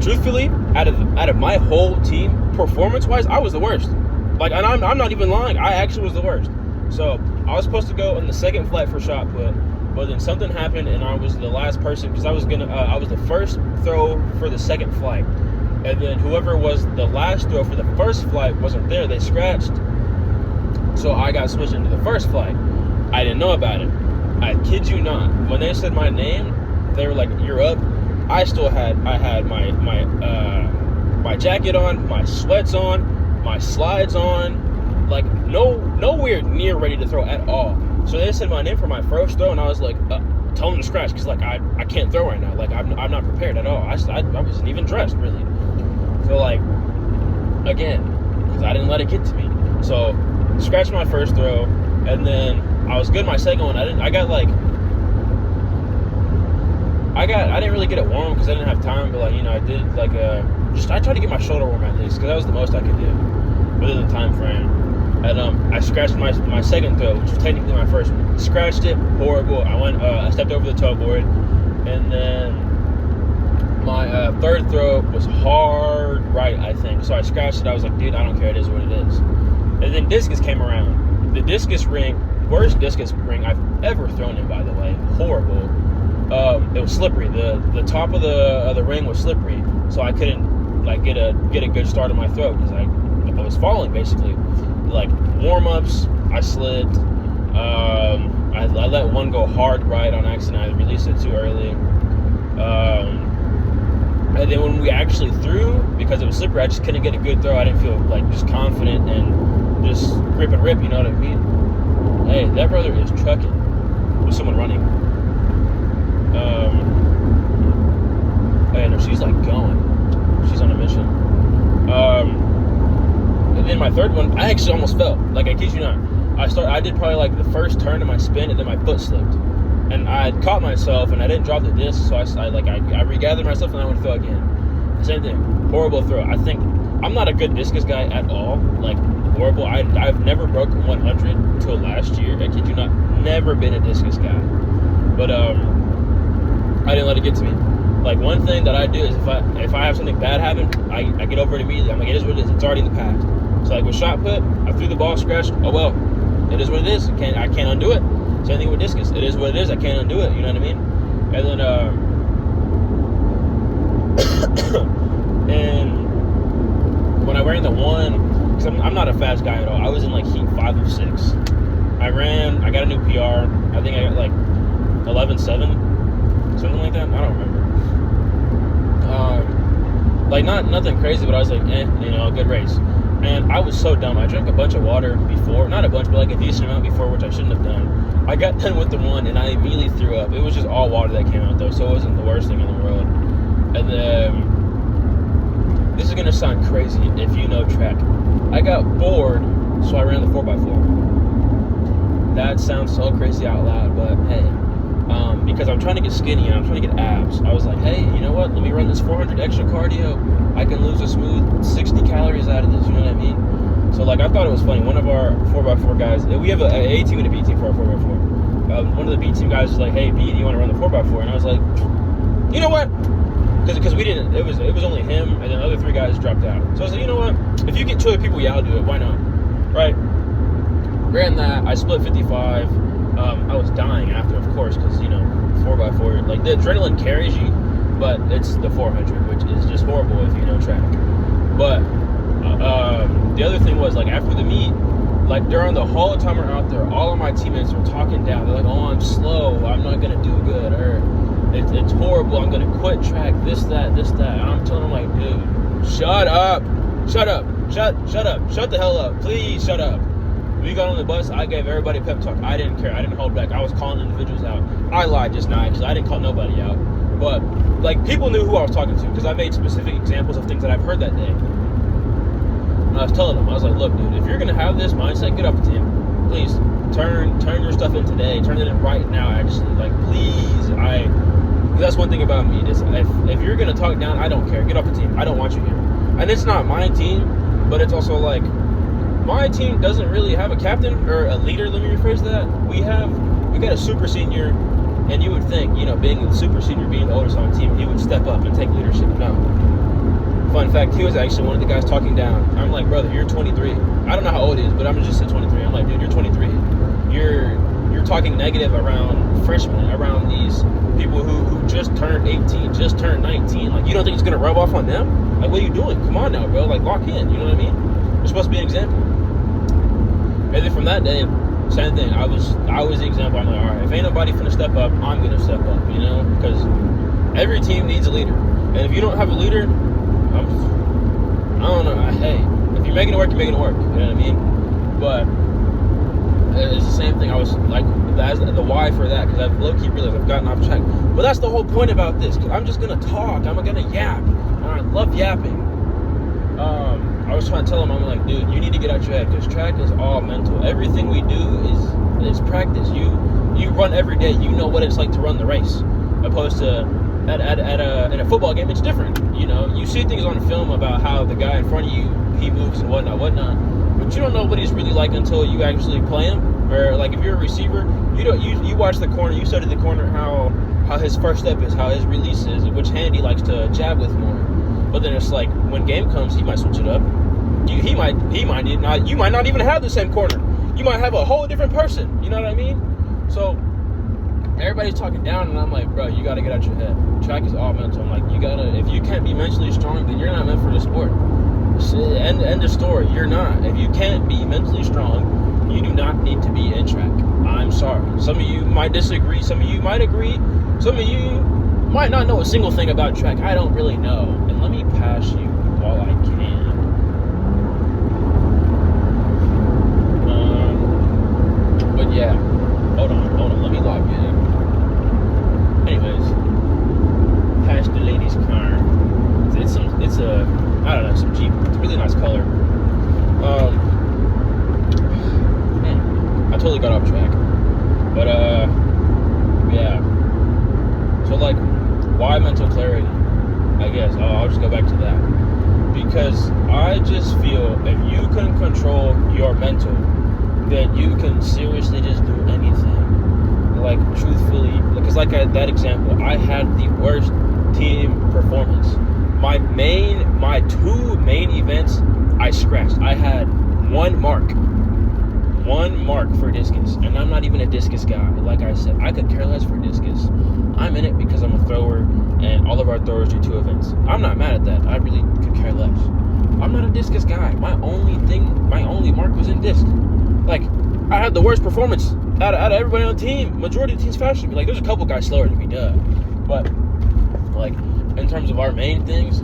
A: truthfully, out of my whole team, performance-wise, I was the worst. Like, and I'm not even lying. I actually was the worst. So, I was supposed to go on the second flight for shot put, but then something happened, and I was the last person, because I was the first throw for the second flight. And then whoever was the last throw for the first flight wasn't there. They scratched. So I got switched into the first flight. I didn't know about it. I kid you not. When they said my name, they were like, "You're up." I had my jacket on, my sweats on, my slides on, like nowhere near ready to throw at all. So they said my name for my first throw, and I was like, tell them to scratch, because like I can't throw right now. Like I'm not prepared at all. I wasn't even dressed really. So like, again, because I didn't let it get to me. So scratched my first throw, and then I was good my second one. I didn't really get it warm because I didn't have time, but like, you know, I did like I tried to get my shoulder warm at least, because that was the most I could do within the time frame. And I scratched my second throw, which was technically my first one. Scratched it, horrible. I stepped over the toe board, and then my third throw was hard right, I think. So I scratched it. I was like, dude, I don't care. It is what it is. And then discus came around. The discus ring, worst discus ring I've ever thrown in, by the way. Horrible. It was slippery. The top of the ring was slippery, so I couldn't like get a good start on my throw, because I was falling basically. Like warm-ups, I slid. I let one go hard right on accident. I released it too early. And then when we actually threw, because it was slippery, I just couldn't get a good throw. I didn't feel like just confident and just grip and rip, you know what I mean? Hey, that brother is trucking with someone running. And she's like going. She's on a mission. And then my third one, I actually almost fell. Like, I kid you not. I did probably like the first turn of my spin, and then my foot slipped. And I had caught myself, and I didn't drop the disc, so I regathered myself, and I went fell again. Same thing. Horrible throw. I think I'm not a good discus guy at all. Like, horrible. I've never broken 100 until last year. I kid you not. Never been a discus guy. But I didn't let it get to me. Like, one thing that I do is if I have something bad happen, I get over it immediately. I'm like, it is what it is. It's already in the past. So like with shot put, I threw the ball, scratched. Oh well, it is what it is. I can't undo it. Same thing with discus. It is what it is. I can't undo it. You know what I mean? And then and when I ran the one, because I'm not a fast guy at all. I was in like heat 5 of 6. I got a new PR. I think I got like 11.7, something like that. I don't remember. Like nothing crazy, but I was like, good race. And I was so dumb. I drank a bunch of water before, not a bunch, but like a decent amount before, which I shouldn't have done. I got done with the one, and I immediately threw up. It was just all water that came out, though, so it wasn't the worst thing in the world. And then, this is going to sound crazy if you know track. I got bored, so I ran the 4x4. That sounds so crazy out loud, but hey. Because I'm trying to get skinny and I'm trying to get abs. I was like, hey, you know what? Let me run this 400 extra cardio. I can lose a smooth 60 calories out of this, you know what I mean? So, like, I thought it was funny. One of our 4x4 guys, we have an A team and a B team for our 4x4. One of the B team guys was like, hey, B, do you want to run the 4x4? And I was like, you know what? Because we didn't, it was only him, and then the other 3 guys dropped out. So I was like, you know what? If you get 2 other people, yeah, I'll do it. Why not? Right? Ran that. I split 55. I was dying after, of course, because, 4x4, like, the adrenaline carries you, but it's the 400, which is just horrible if you know track. But the other thing was, like, after the meet, like, during the whole time we're out there, all of my teammates were talking down. They're like, oh, I'm slow, I'm not going to do good, or it's horrible, I'm going to quit track, this, that. And I'm telling them, like, dude, shut up, shut the hell up, please shut up. We got on the bus, I gave everybody a pep talk. I didn't care, I didn't hold back. I was calling individuals out. I lied just now, because I didn't call nobody out. But, like, people knew who I was talking to, because I made specific examples of things that I've heard that day. And I was telling them, I was like, look, dude, if you're going to have this mindset, get off the team. Please, turn your stuff in today. Turn it in right now, actually. Like, please, because that's one thing about me. Is if you're going to talk down, I don't care. Get off the team. I don't want you here. And it's not my team, but it's also, like, my team doesn't really have a captain or a leader. Let me rephrase that. We got a super senior, and you would think, being the super senior, being the oldest on the team, he would step up and take leadership. No. Fun fact, he was actually one of the guys talking down. I'm like, brother, you're 23. I don't know how old he is, but I'm just say 23. I'm like, dude, you're 23. You're talking negative around freshmen, around these people who just turned 18, just turned 19. Like, you don't think it's gonna rub off on them? Like, what are you doing? Come on now, bro. Like, lock in. You know what I mean? You're supposed to be an example. And then from that day, same thing. I was the example. I'm like, all right, if ain't nobody finna step up, I'm gonna step up. Because every team needs a leader. And if you don't have a leader, I don't know. Hey, if you're making it work, you're making it work. You know what I mean? But it's the same thing. I was like, that's the why for that, because I've low-key realized I've gotten off track. But that's the whole point about this, because I'm just going to talk. I'm going to yap. And I love yapping. I was trying to tell him, I'm like, dude, you need to get out your head, because track is all mental. Everything we do is practice. You run every day. You know what it's like to run the race, opposed to in a football game. It's different. You see things on film about how the guy in front of you, he moves and whatnot, but you don't know what he's really like until you actually play him. Or like if you're a receiver, you watch the corner, you study the corner, how his first step is, how his release is, which hand he likes to jab with more. But then it's like when game comes, he might switch it up. You might not even have the same corner. You might have a whole different person. You know what I mean? So everybody's talking down, and I'm like, bro, you gotta get out your head. Track is all mental. I'm like, if you can't be mentally strong, then you're not meant for the sport. End of story. You're not. If you can't be mentally strong, you do not need to be in track. I'm sorry. Some of you might disagree. Some of you might agree. Some of you might not know a single thing about track. I don't really know. And let me pass you while I can. But yeah. Hold on. Let me log in. Anyways, past the lady's car. It's a I don't know, some Jeep. It's a really nice color. I totally got off track. But yeah. So like, why mental clarity? I guess I'll just go back to that. Because I just feel if you can control your mental, then you can seriously just do anything. Like, truthfully, because like that example, I had the worst team performance. My two main events, I scratched. I had one mark for discus, and I'm not even a discus guy. Like I said, I could care less for discus. I'm in it because I'm a thrower, and all of our throwers do 2 events. I'm not mad at that. I really could care less. I'm not a discus guy. My only mark was in disc. Like, I had the worst performance out of everybody on the team. Majority of the team's faster than me. Like, there's a couple guys slower than me, duh. But like, in terms of our main things,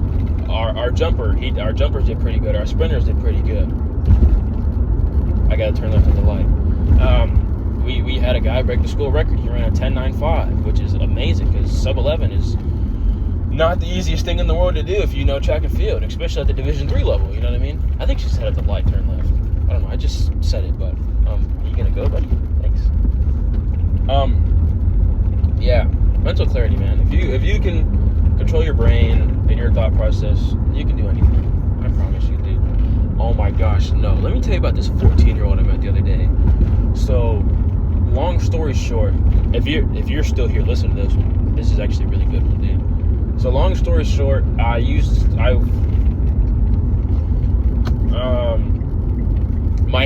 A: our jumpers did pretty good. Our sprinters did pretty good. I gotta turn left on the light. We had a guy break the school record. He ran a 10.95, which is amazing because sub 11 is not the easiest thing in the world to do if you know track and field, especially at the Division 3 level. You know what I mean? I think she said at the light, turn left. I don't know. I just said it, but you gonna go, buddy? Thanks. Yeah, mental clarity, man. If you can control your brain and your thought process, you can do anything. I promise you, dude. Oh my gosh, no. Let me tell you about this 14-year-old I met the other day. So, long story short, if you're still here, listen to this one. This is actually a really good one, dude. So, long story short, my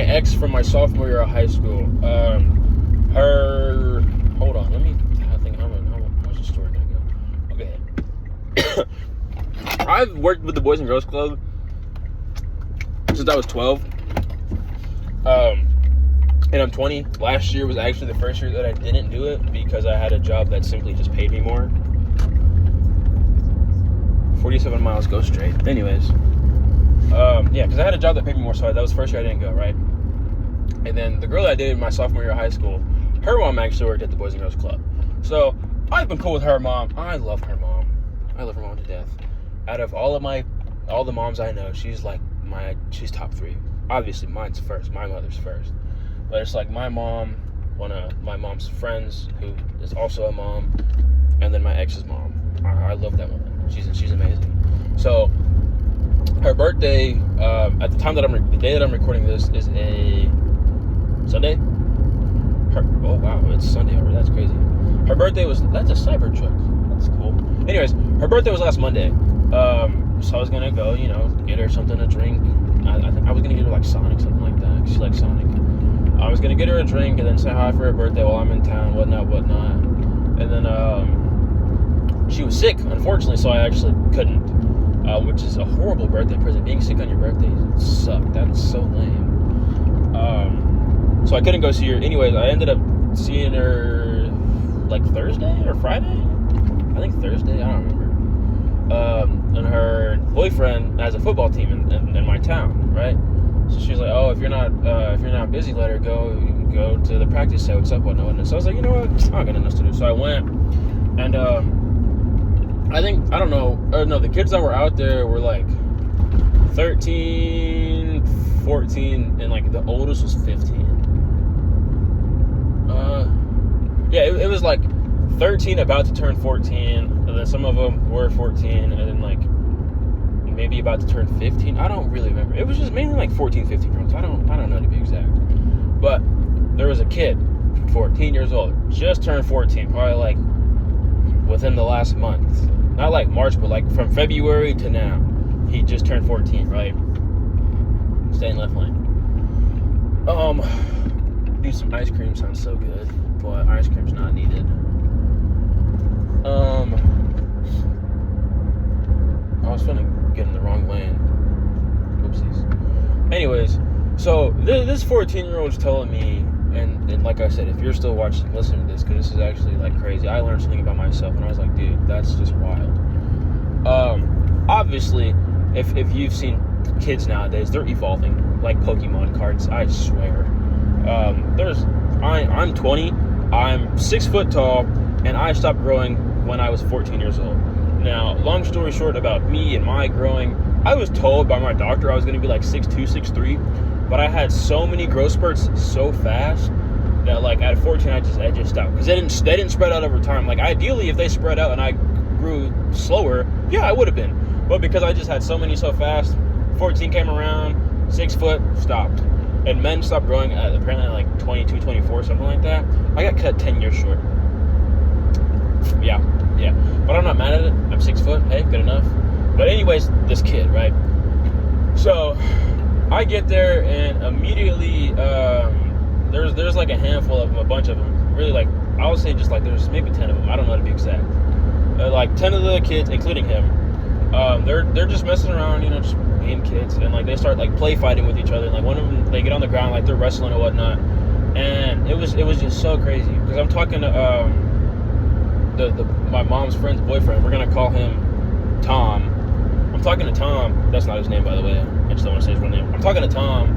A: ex from my sophomore year of high school, hold on, let me think, how's the story gonna go? Okay. I've worked with the Boys and Girls Club since I was 12. And I'm 20. Last year was actually the first year that I didn't do it because I had a job that simply just paid me more. 47 miles, go straight. Anyways. Yeah, because I had a job that paid me more, so that was the first year I didn't go, right? And then the girl that I dated in my sophomore year of high school, her mom actually worked at the Boys and Girls Club. So, I've been cool with her mom. I love her mom. I love her mom to death. Out of all the moms I know, she's top 3. Obviously, mine's first. My mother's first. But it's like my mom, one of my mom's friends, who is also a mom, and then my ex's mom. I love that woman. She's amazing. So, her birthday, at the time the day that I'm recording this is a Sunday. Oh wow, it's Sunday already. That's crazy. Her birthday that's a Cybertruck. That's cool. Anyways, her birthday was last Monday. So I was gonna go, get her something to drink. I was gonna get her like Sonic, something like that. 'Cause she likes Sonic. I was gonna get her a drink and then say hi for her birthday while I'm in town, whatnot. And then she was sick, unfortunately, so I actually couldn't. Which is a horrible birthday present. Being sick on your birthday sucks. That's so lame. So I couldn't go see her. Anyways, I ended up seeing her like Thursday or Friday. I think Thursday. I don't remember. And her boyfriend has a football team in my town, right? So she's like, "Oh, if you're not busy, let her go to the practice. Say what's up, whatnot." So I was like, you know what? I got nothing to do. So I went, and the kids that were out there were like 13, 14, and like the oldest was 15. Yeah, it was like 13 about to turn 14, and then some of them were 14, and then like maybe about to turn 15. I don't really remember. It was just mainly like 14, 15 year olds. I don't know to be exact. But there was a kid, 14 years old, just turned 14, probably like within the last month. Not like March, but like from February to now. He just turned 14, right? Stay in left lane. Dude, some ice cream sounds so good, but ice cream's not needed. I was finna get in the wrong lane. Anyways, so this 14-year-old's telling me, and like I said, if you're still watching, listen to this, because this is actually like crazy. I learned something about myself, and I was like, dude, that's just wild. Obviously, if you've seen kids nowadays, they're evolving like Pokemon cards. I swear. I'm 20. I'm 6 foot tall, and I stopped growing when I was 14 years old. Now, long story short about me and my growing, I was told by my doctor I was going to be like 6'2", 6'3", but I had so many growth spurts so fast that like at 14 I just stopped, because they didn't spread out over time. Like ideally, if they spread out and I grew slower, yeah, I would have been. But because I just had so many so fast, 14 came around, 6 foot, stopped. And men stopped growing at apparently like 22, 24, something like that. I got cut 10 years short. Yeah. But I'm not mad at it. I'm 6 foot. Hey, good enough. But anyways, this kid, right? So I get there, and immediately there's like a handful of them, a bunch of them. Really, like, I would say just like there's maybe 10 of them. I don't know to be exact. Like 10 of the kids, including him. They're just messing around, just being kids, and like they start like play fighting with each other. And like one of them, they get on the ground like they're wrestling or whatnot, and it was just so crazy, because I'm talking to my mom's friend's boyfriend. We're gonna call him Tom. I'm talking to Tom. That's not his name, by the way. I just don't want to say his real name. I'm talking to Tom,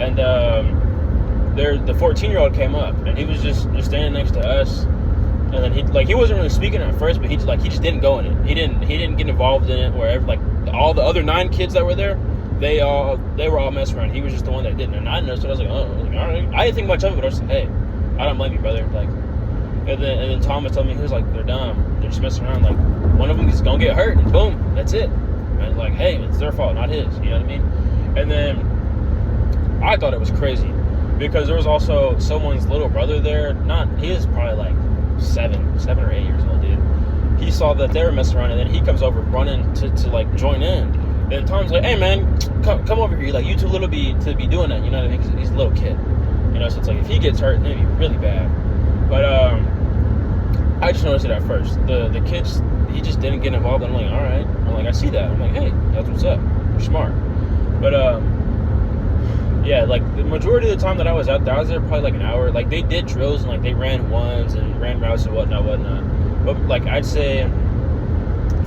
A: and the 14-year-old came up, and he was just standing next to us. And then he wasn't really speaking at first, but he just didn't go in it. He didn't get involved in it. Wherever like all the other 9 kids that were there, they were all messing around. He was just the one that didn't. And I noticed it. I was like, oh, all right. I didn't think much of it, but I was like, hey, I don't blame you, brother. Like, and then Tom was telling me, he was like, they're dumb. They're just messing around. Like, one of them is gonna get hurt, and boom, that's it. And like, hey, it's their fault, not his. You know what I mean? And then I thought it was crazy, because there was also someone's little brother there. He is probably like 7 or 8 years old, dude. He saw that they were messing around, and then he comes over running to like join in. And Tom's like, hey man, come over here. Like, you too little to be doing that, you know what I mean? Because he's a little kid, so it's like if he gets hurt, it'd be really bad. But I just noticed it at first. The kids, he just didn't get involved. I'm like, all right. I'm like, I see that. I'm like, hey, that's what's up. You're smart. But yeah, like the majority of the time that I was out there, I was there probably like an hour. Like, they did drills, and like they ran ones and ran routes and whatnot. But like, I'd say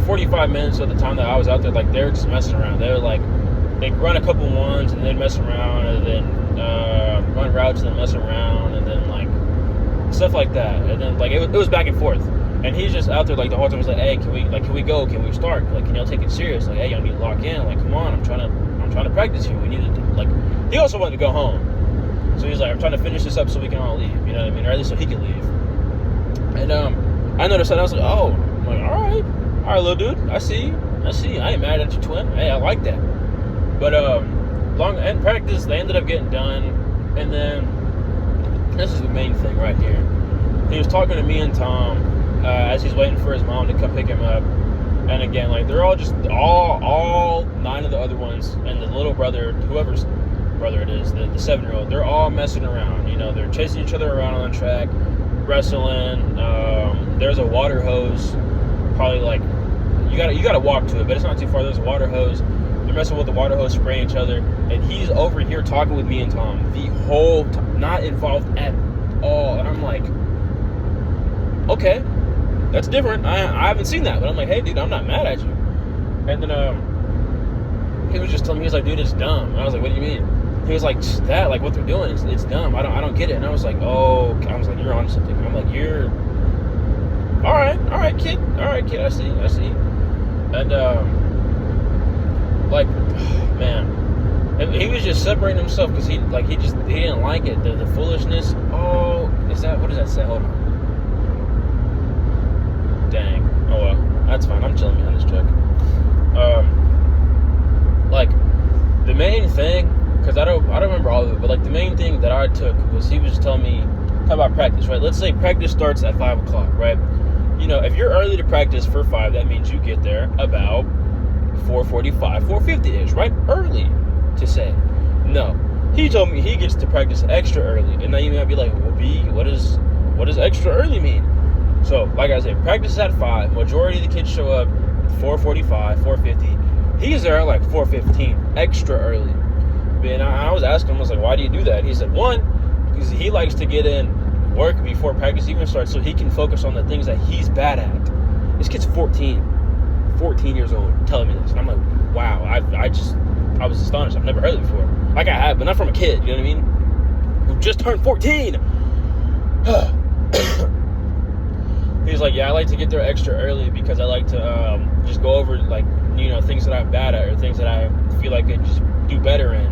A: 45 minutes of the time that I was out there, like, they were just messing around. They were like, they'd run a couple ones and then mess around, and then run routes and then mess around, and then like stuff like that. And then like it was back and forth. And he's just out there like the whole time. Was like, hey, can we go? Can we start? Like, can y'all take it serious? Like, hey, y'all need to lock in. Like, come on, I'm trying to practice here. We need to, like, he also wanted to go home. So he's like, I'm trying to finish this up so we can all leave. You know what I mean? Or at least so he can leave. And I noticed that. I was like, oh. I'm like, all right, little dude. I see you. I ain't mad at you, twin. Hey, I like that. But long end practice, they ended up getting done. And then this is the main thing right here. He was talking to me and Tom as he's waiting for his mom to come pick him up. And again, like, they're all just all 9 of the other ones, and the little brother, whoever's brother it is, the 7-year-old, they're all messing around. They're chasing each other around on the track, wrestling. There's a water hose, probably like you gotta walk to it, but it's not too far. There's a water hose. They're messing with the water hose, spraying each other, and he's over here talking with me and Tom the whole time, not involved at all. And I'm like, okay, that's different. I haven't seen that, but I'm like, hey, dude, I'm not mad at you. And then he was just telling me, he was like, dude, it's dumb. And I was like, what do you mean? He was like, that, like, what they're doing, it's dumb. I don't get it. And I was like, oh, I was like, you're on something. I'm like, you're all right, kid. I see. And like, man, and he was just separating himself because he didn't like it. The foolishness. Oh, what does that say? Hold on. Dang. Oh well, that's fine. I'm chilling behind this truck. Like, the main thing, because I don't remember all of it, but like the main thing that I took was, he was just telling me about practice, right? Let's say practice starts at 5 o'clock, right? If you're early to practice for 5, that means you get there about 4:45, 4:50-ish, right? Early, to say. No, he told me he gets to practice extra early, and now you might be like, well, B, what does extra early mean? So, like I said, practice at 5. Majority of the kids show up 4:45, 4:50. He's there at like 4:15, extra early. And I was asking him, I was like, why do you do that? He said, one, because he likes to get in work before practice even starts so he can focus on the things that he's bad at. This kid's 14 years old telling me this. And I'm like, wow, I was astonished. I've never heard it before. Like I have, but not from a kid, you know what I mean? Who just turned 14. He's like, yeah, I like to get there extra early because I like to just go over, like, you know, things that I'm bad at or things that I feel like I just do better in.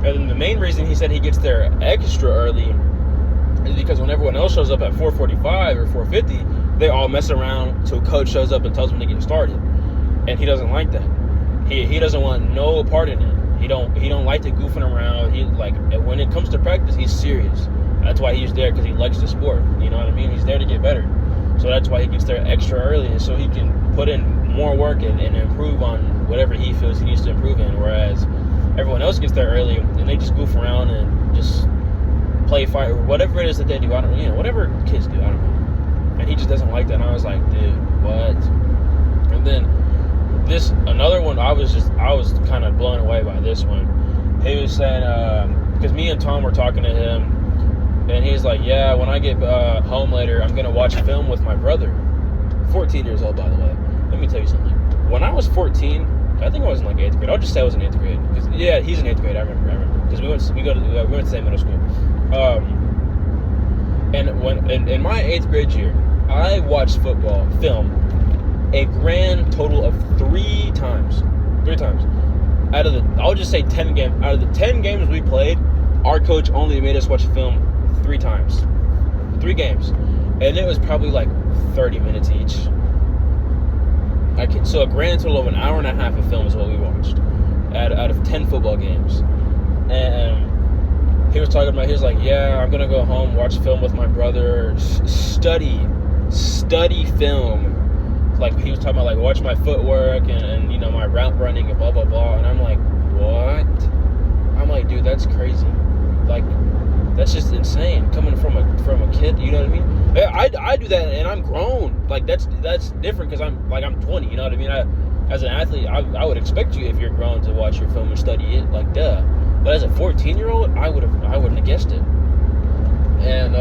A: And then the main reason he said he gets there extra early is because when everyone else shows up at 4:45 or 4:50, they all mess around until coach shows up and tells them to get started. And he doesn't like that. He doesn't want no part in it. He don't like to goofing around. He like when it comes to practice, he's serious. That's why he's there, because he likes the sport. You know what I mean? He's there to get better. So that's why he gets there extra early, and so he can put in more work and improve on whatever he feels he needs to improve in. Whereas everyone else gets there early and they just goof around and just play fight or whatever it is that they do. I don't, you know, whatever kids do. I don't know. And he just doesn't like that. And I was like, dude, what? And then this another one, I was kind of blown away by this one. He was saying, because me and Tom were talking to him, and he's like, yeah, when I get home later, I'm going to watch film with my brother. 14 years old, by the way. Let me tell you something. When I was 14, I think I was in like 8th grade. I'll just say I was in 8th grade. Cause, yeah, he's in 8th grade. I remember. Because we went to the same middle school. And when in my 8th grade year, I watched football film a grand total of 3 times. 3 times. Out of the, I'll just say 10 games. Out of the 10 games we played, our coach only made us watch film 3 times. 3 games. And it was probably like 30 minutes each. So a grand total of an hour and a half of film is what we watched out of 10 football games. And he was talking about, he was like, yeah, I'm going to go home, watch film with my brother, study film. Like, he was talking about, like, watch my footwork and you know, my route running and blah, blah, blah. And I'm like, what? I'm like, dude, that's crazy. Like, that's just insane coming from a kid, you know what I mean? I do that and I'm grown. Like, that's different because I'm 20, you know what I mean? As an athlete, I would expect you, if you're grown, to watch your film and study it, like, duh. But as a 14-year-old, I wouldn't have guessed it. And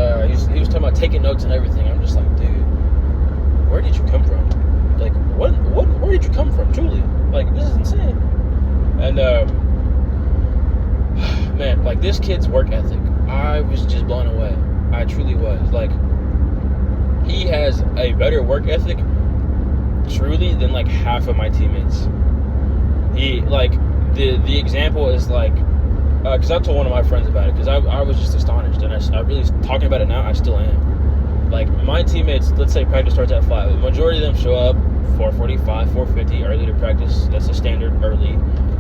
A: he was talking about taking notes and everything. I'm just like, dude, where did you come from? Like, where did you come from, truly? Like, this is insane. And, man, like, this kid's work ethic, I was just blown away. I truly was. Like, he has a better work ethic, truly, than, like, half of my teammates. He, like, the example is, like, because I told one of my friends about it, because I was just astonished, and I really, talking about it now, I still am. Like, my teammates, let's say practice starts at 5. The majority of them show up 4:45, 4:50, early to practice. That's the standard, early.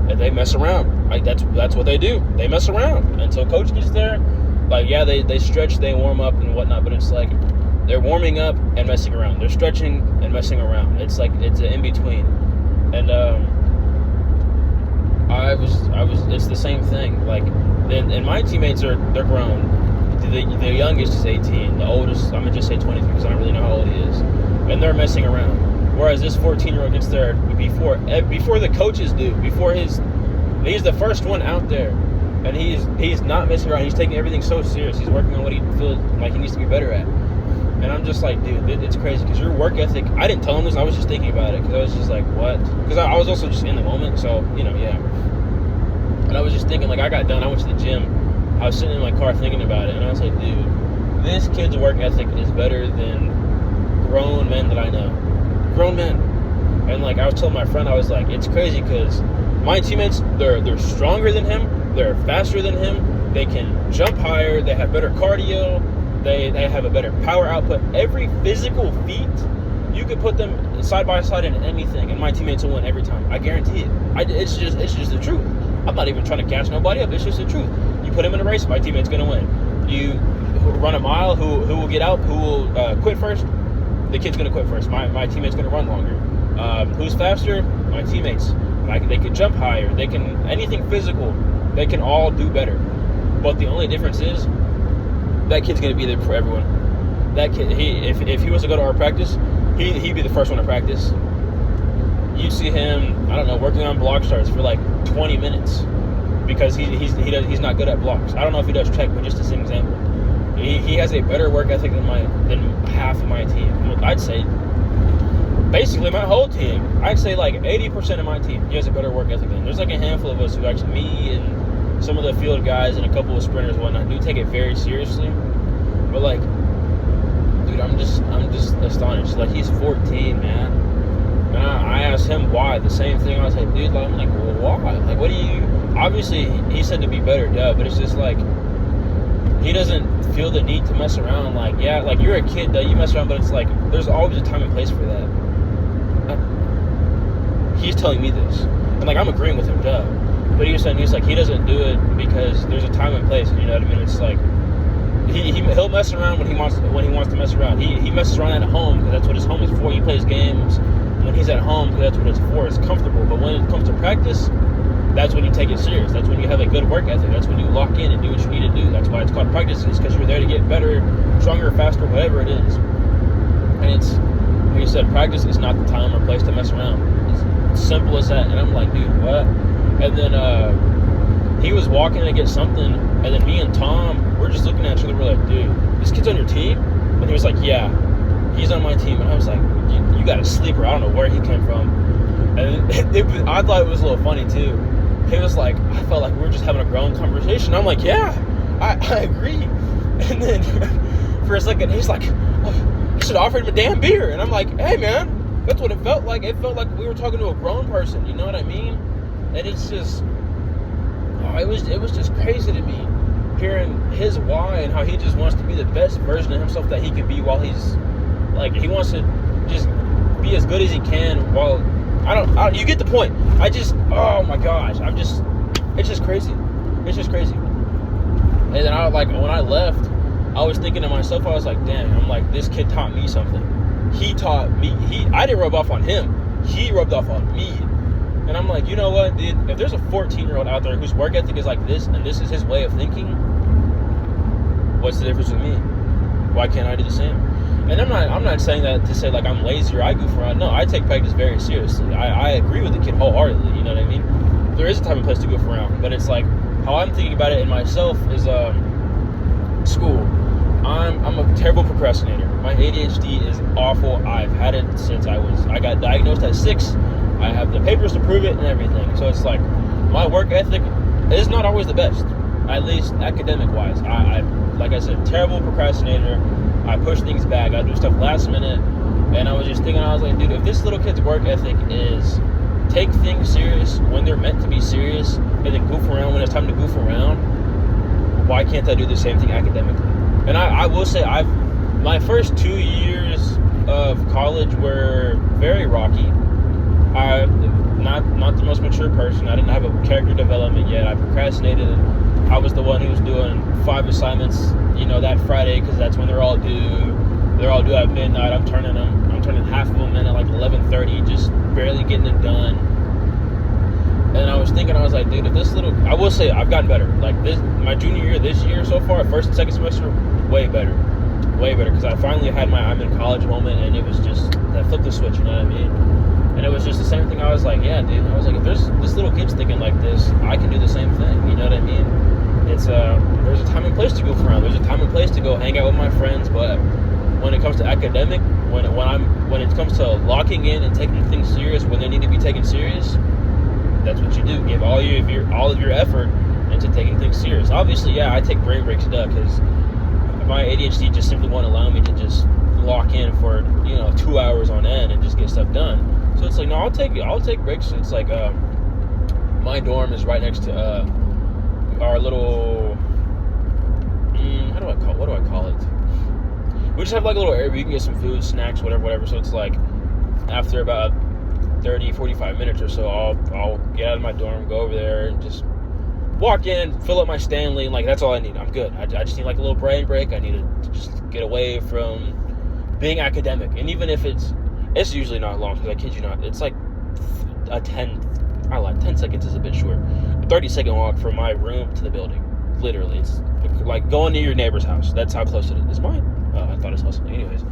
A: And they mess around. Like, that's what they do. They mess around until coach gets there. Like, yeah, they stretch, they warm up and whatnot, but it's like they're warming up and messing around. They're stretching and messing around. It's like, it's an in-between. And it's the same thing. Like, and my teammates they're grown. The youngest is 18. The oldest, I'm gonna just say 23 because I don't really know how old he is. And they're messing around. Whereas this 14-year-old gets there before the coaches do. He's the first one out there, and he's not messing around. He's taking everything so serious. He's working on what he feels like he needs to be better at. And I'm just like, dude, it's crazy because your work ethic. I didn't tell him this. I was just thinking about it because I was just like, what? Because I was also just in the moment. So, you know, yeah. And I was just thinking, like, I got done. I went to the gym. I was sitting in my car thinking about it, and I was like, dude, this kid's work ethic is better than grown men that I know. Grown men. And, like, I was telling my friend, I was like, it's crazy because my teammates, they're stronger than him, they're faster than him, they can jump higher, they have better cardio, they have a better power output. Every physical feat, you could put them side by side in anything, and my teammates will win every time. I guarantee it. It's just the truth. I'm not even trying to catch nobody up. It's just the truth. You put him in a race, my teammate's going to win. You run a mile, who will get out, who will quit first? The kid's going to quit first. My teammate's going to run longer. Who's faster? My teammates. Like, they can jump higher. They can, anything physical, they can all do better. But the only difference is that kid's going to be there for everyone. That kid, if he was to go to our practice, he'd be the first one to practice. You'd see him, I don't know, working on block starts for like 20 minutes. because he's not good at blocks. I don't know if he does check, but just as an example, he has a better work ethic than half of my team. I'd say basically my whole team. I'd say like 80% of my team, he has a better work ethic than. There's like a handful of us who actually, me and some of the field guys and a couple of sprinters and whatnot, do take it very seriously. But like, dude, I'm just astonished. Like, he's 14, man. And I asked him why. The same thing. I was like, dude, I'm like, well, why? Like, what do you... Obviously, he said to be better, but it's just like, he doesn't feel the need to mess around. Like, yeah, like, you're a kid, you mess around, but it's like, there's always a time and place for that. He's telling me this. And, like, I'm agreeing with him, But he was saying, he's like, he doesn't do it because there's a time and place, you know what I mean? It's like, he'll mess around when he wants to mess around. He messes around at home because that's what his home is for. He plays games when he's at home because that's what it's for. It's comfortable. But when it comes to practice, that's when you take it serious. That's when you have a good work ethic. That's when you lock in and do what you need to do. That's why it's called practice. It's because you're there to get better, stronger, faster, whatever it is. And it's, like you said, practice is not the time or place to mess around. It's simple as that. And I'm like, dude, what? And then he was walking to get something, and then me and Tom, we're just looking at each other. We're like, dude, this kid's on your team? And he was like, yeah, he's on my team. And I was like, you got a sleeper. I don't know where he came from. And I thought it was a little funny too. He was like, I felt like we were just having a grown conversation. I'm like, yeah, I agree. And then for a second, he's like, oh, I should have offered him a damn beer. And I'm like, hey man, that's what it felt like. It felt like we were talking to a grown person. You know what I mean? And it's just, it was just crazy to me, hearing his why and how he just wants to be the best version of himself that he can be while he's, like, he wants to just be as good as he can while, I don't you get the point. Oh my gosh, it's just crazy. It's just crazy. And then when I left, I was thinking to myself, I was like, damn, I'm like, this kid taught me something. He taught me, I didn't rub off on him. He rubbed off on me. And I'm like, you know what, dude? If there's a 14-year-old out there whose work ethic is like this, and this is his way of thinking, what's the difference with me? Why can't I do the same? And I'm not saying that to say like I'm lazy or I goof around. No, I take practice very seriously. I agree with the kid wholeheartedly. You know what I mean? There is a time and place to goof around, but it's like how I'm thinking about it in myself is school. I'm a terrible procrastinator. My ADHD is awful. I've had it since I got diagnosed at 6. I have the papers to prove it and everything. So it's like my work ethic is not always the best, at least academic-wise. I like I said, terrible procrastinator. I push things back. I do stuff last minute. And I was just thinking, I was like, dude, if this little kid's work ethic is take things serious when they're meant to be serious and then goof around when it's time to goof around, why can't I do the same thing academically? And I will say, my first 2 years of college were very rocky. I'm not the most mature person. I didn't have a character development yet. I procrastinated. I was the one who was doing 5 assignments, that Friday because that's when they're all due. They're all due at midnight. I'm turning half of them in at like 11:30, just barely getting it done. And I was thinking, I was like, dude, I will say I've gotten better. Like my junior year, this year so far, first and second semester, way better, because I finally had my I'm in college moment, and it was just that flipped the switch. You know what I mean? And it was just the same thing. I was like, yeah, dude. I was like, if this little kid's thinking like this, I can do the same thing. You know what I mean? It's there's a time and place to go around. There's a time and place to go hang out with my friends. But when it comes to academic, when it comes to locking in and taking things serious when they need to be taken serious, that's what you do. Give all of your effort into taking things serious. Obviously, yeah, I take brain breaks, because my ADHD just simply won't allow me to just lock in for 2 hours on end and just get stuff done. So it's like, no, I'll take breaks. It's like my dorm is right next to our little what do I call it? We just have like a little area where you can get some food, snacks, whatever. So it's like after about 30-45 minutes or so, I'll get out of my dorm, go over there, and just walk in, fill up my Stanley, and like that's all I need. I'm good. I just need like a little brain break. I need to just get away from being academic. And even if it's usually not long, because I kid you not, it's like 10 seconds is a bit short. A 30-second walk from my room to the building. Literally, it's like going to your neighbor's house. That's how close it is. It's mine. I thought it was close. Anyways,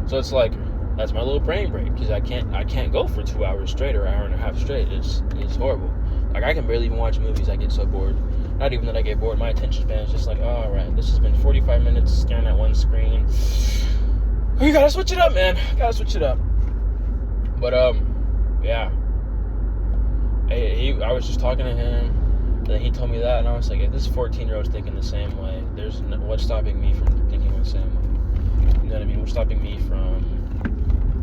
A: so it's like that's my little brain break, because I can't go for 2 hours straight or an hour and a half straight. It's horrible. Like, I can barely even watch movies. I get so bored. Not even that I get bored. My attention span is just like, oh, all right, this has been 45 minutes staring at one screen. You gotta switch it up, man. Gotta switch it up. But, yeah. I was just talking to him, and then he told me that, and I was like, if this 14-year-old's thinking the same way, what's stopping me from thinking the same way? You know what I mean? What's stopping me from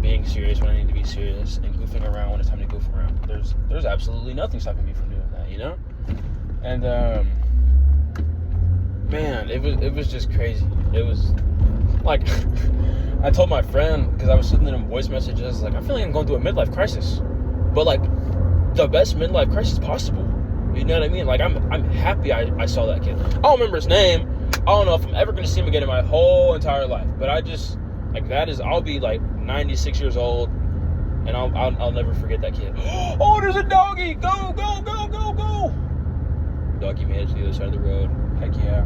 A: being serious when I need to be serious and goofing around when it's time to goof around? There's absolutely nothing stopping me from doing that, you know? And man, it was just crazy. It was like I told my friend, because I was sending him voice messages, like, I feel like I'm going through a midlife crisis, but like the best midlife crisis possible. You know what I mean? Like, I'm happy I saw that kid. I don't remember his name. I don't know if I'm ever gonna see him again in my whole entire life. But I just like that is. I'll be like 96 years old, and I'll never forget that kid. Oh, there's a doggy! Go, go, go, go, go! Doggy made it to the other side of the road. Heck yeah.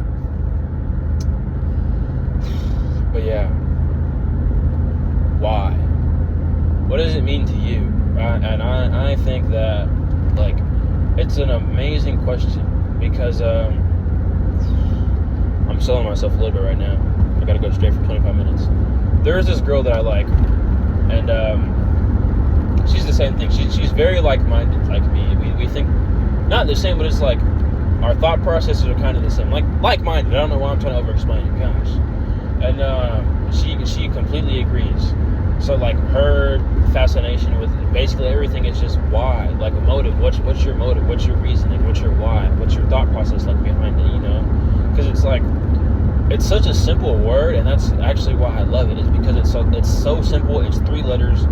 A: But yeah, why? What does it mean to you? And I think that, like, it's an amazing question, because I'm selling myself a little bit right now. I gotta go straight for 25 minutes. There's this girl that I like, and she's the same thing. She's very like-minded, like me. We think not the same, but it's like our thought processes are kind of the same. Like-minded. I don't know why I'm trying to over-explain it, gosh. And she completely agrees. So, like, her fascination with basically everything is just why, like a motive. What's your motive? What's your reasoning? What's your why? What's your thought process like behind it? You know, because it's like, it's such a simple word, and that's actually why I love it. Is because it's so simple. It's 3 letters.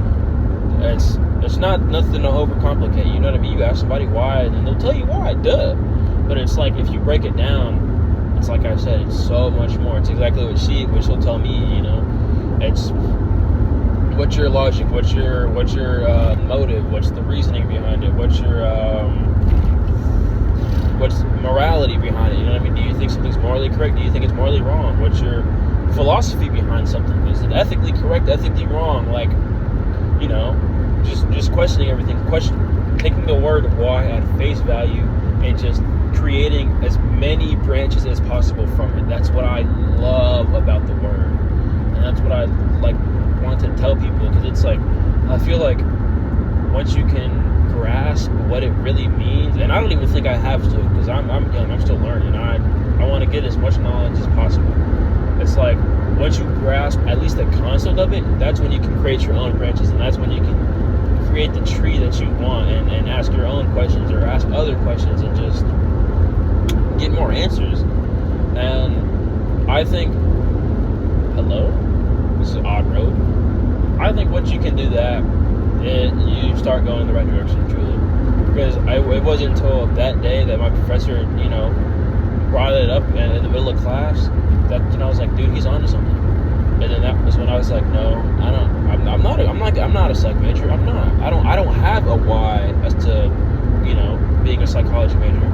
A: It's not nothing to overcomplicate. You know what I mean? You ask somebody why, and they'll tell you why. Duh. But it's like, if you break it down, it's like I said, it's so much more. It's exactly what she'll tell me. You know, it's. What's your logic? What's your motive? What's the reasoning behind it? What's morality behind it? You know what I mean? Do you think something's morally correct? Do you think it's morally wrong? What's your philosophy behind something? Is it ethically correct, ethically wrong? Like, you know, just questioning everything. Taking the word why at face value and just creating as many branches as possible from it. That's what I love about the word, and that's what I like want to tell people, because it's like, I feel like once you can grasp what it really means, and I don't even think I have to, because I'm young, I'm still learning. I want to get as much knowledge as possible. It's like, once you grasp at least the concept of it, that's when you can create your own branches, and that's when you can create the tree that you want, and ask your own questions or ask other questions and just get more answers. And I think, hello? This is an odd road. I think once you can do that, you start going in the right direction, truly. Because it wasn't until that day that my professor, you know, brought it up in the middle of class that, you know, I was like, dude, he's onto something. And then that was when I was like, no, I'm not a psych major. I'm not. I don't have a why as to, you know, being a psychology major.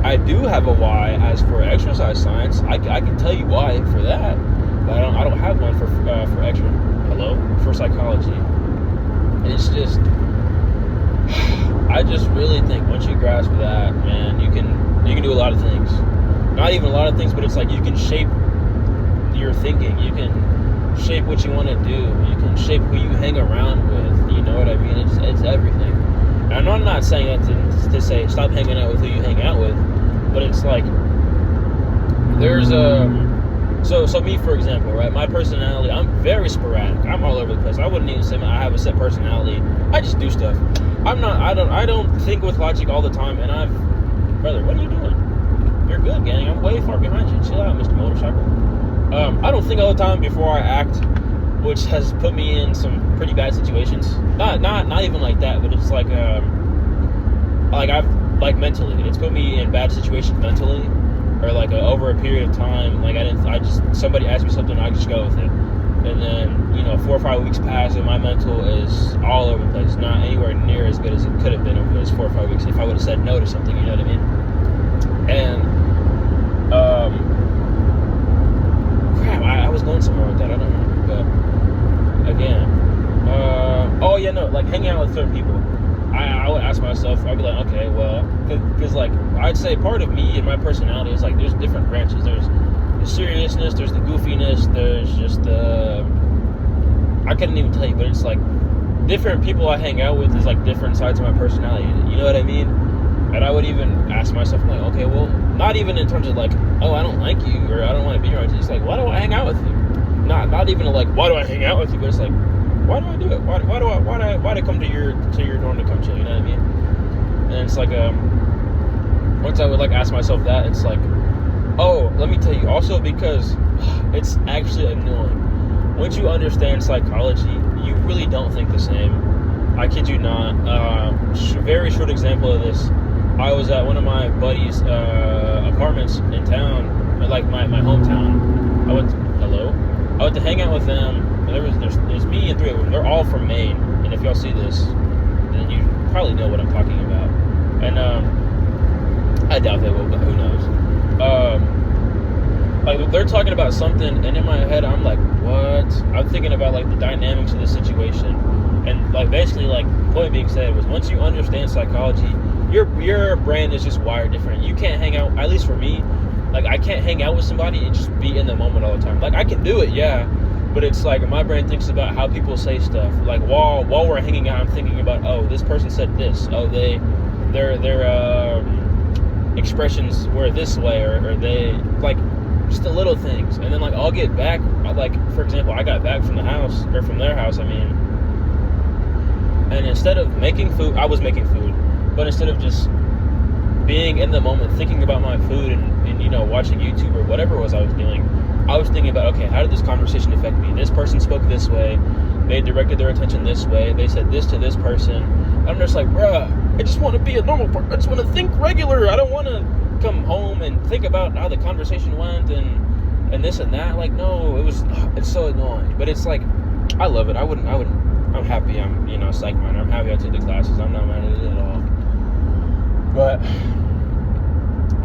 A: I do have a why as for exercise science. I can tell you why for that. But I don't have one for psychology. And it's just, I just really think once you grasp that, man, you can do a lot of things. Not even a lot of things, but it's like you can shape your thinking. You can shape what you want to do. You can shape who you hang around with. You know what I mean? It's everything. And I'm not saying that to say stop hanging out with who you hang out with, but it's like there's a. So me, for example, right? My personality, I'm very sporadic. I'm all over the place. I wouldn't even say I have a set personality. I just do stuff. I don't think with logic all the time. And brother, what are you doing? You're good, gang. I'm way far behind you. Chill out, Mr. Motorcycle. I don't think all the time before I act, which has put me in some pretty bad situations. Not even like that, but it's like I've mentally, it's put me in bad situations mentally. Or like over a period of time, like somebody asked me something, I just go with it. And then, you know, 4 or 5 weeks pass and my mental is all over the place. Not anywhere near as good as it could have been over those 4 or 5 weeks if I would have said no to something, you know what I mean? And, crap, I was going somewhere with that, I don't remember. But, again, like hanging out with certain people. I ask myself, I'd be like, okay, well, because like I'd say part of me and my personality is like there's different branches. There's the seriousness, there's the goofiness, there's just the I couldn't even tell you, but it's like different people I hang out with is like different sides of my personality. You know what I mean? And I would even ask myself, like, okay, well, not even in terms of like, oh, I don't like you or I don't want to be around you. It's like, why do I hang out with you? Not even like, why do I hang out with you? But it's like, why do I do it? Why do I come to your dorm to come chill? You know what I mean? And it's like, once I would like ask myself that, it's like, oh, let me tell you. Also, because it's actually annoying. Once you understand psychology, you really don't think the same. I kid you not. Very short example of this. I was at one of my buddies' apartments in town, like my hometown. I went to hang out with them. There's me and three of them. They're all from Maine, and if y'all see this, then you probably know what I'm talking about. And I doubt they will, but who knows? Like they're talking about something, and in my head I'm like, what? I'm thinking about like the dynamics of the situation, and like basically like point being said was once you understand psychology, your brain is just wired different. You can't hang out, at least for me, like I can't hang out with somebody and just be in the moment all the time. Like I can do it, yeah, but it's like my brain thinks about how people say stuff. Like while we're hanging out, I'm thinking about, oh, this person said this. Oh, their expressions were this way, or they like. Just the little things. And then like I'll get back, like for example, I got back from the house, or from their house, I mean, and instead of making food, I was making food, but instead of just being in the moment thinking about my food and you know, watching YouTube or whatever it was I was doing, I was thinking about, okay, how did this conversation affect me? This person spoke this way, they directed their attention this way, they said this to this person. I'm just like, bruh, I just want to be a normal person. I just want to think regular. I don't want to come home and think about how the conversation went and this and that. Like, no, it's so annoying. But it's like, I love it. I'm happy I'm, you know, psych minor. I'm happy I took the classes. I'm not mad at it at all. But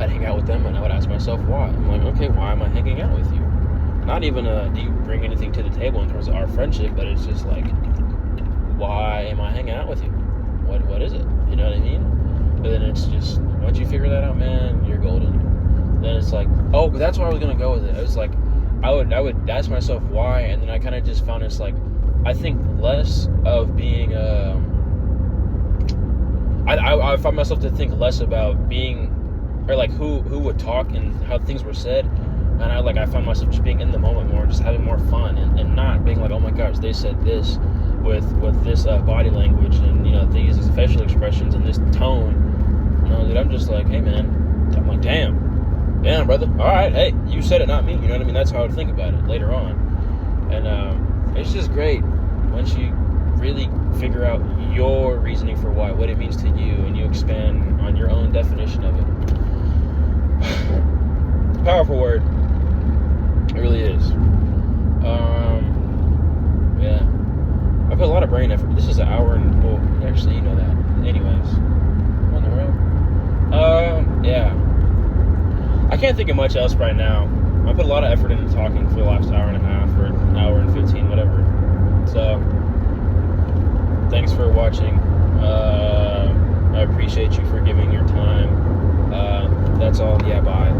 A: I'd hang out with them and I would ask myself why. I'm like, okay, why am I hanging out with you? Not even do you bring anything to the table in terms of our friendship, but it's just like, why am I hanging out with you? What is it? You know what I mean? But then it's just, once you figure that out, man, you're golden. Then it's like, oh, but that's where I was gonna go with it. It was like, I would ask myself why, and then I kind of just found it's like, I think less of being, I found myself to think less about being, or like who would talk and how things were said, and I found myself just being in the moment more, just having more fun, and not being like, oh my gosh, they said this with this body language and, you know, these facial expressions and this tone. No, dude, I'm just like, hey man, I'm like, damn brother, all right, hey, you said it, not me. You know what I mean? That's how I would think about it later on. And it's just great once you really figure out your reasoning for why, what it means to you, and you expand on your own definition of it. Powerful word. It really is. Yeah, I put a lot of brain effort. This is an hour and, well, actually, you know that. Anyways, on the road. Yeah. I can't think of much else right now. I put a lot of effort into talking for the last hour and a half, or an hour and 15, whatever. So, thanks for watching. I appreciate you for giving your time. That's all. Yeah, bye.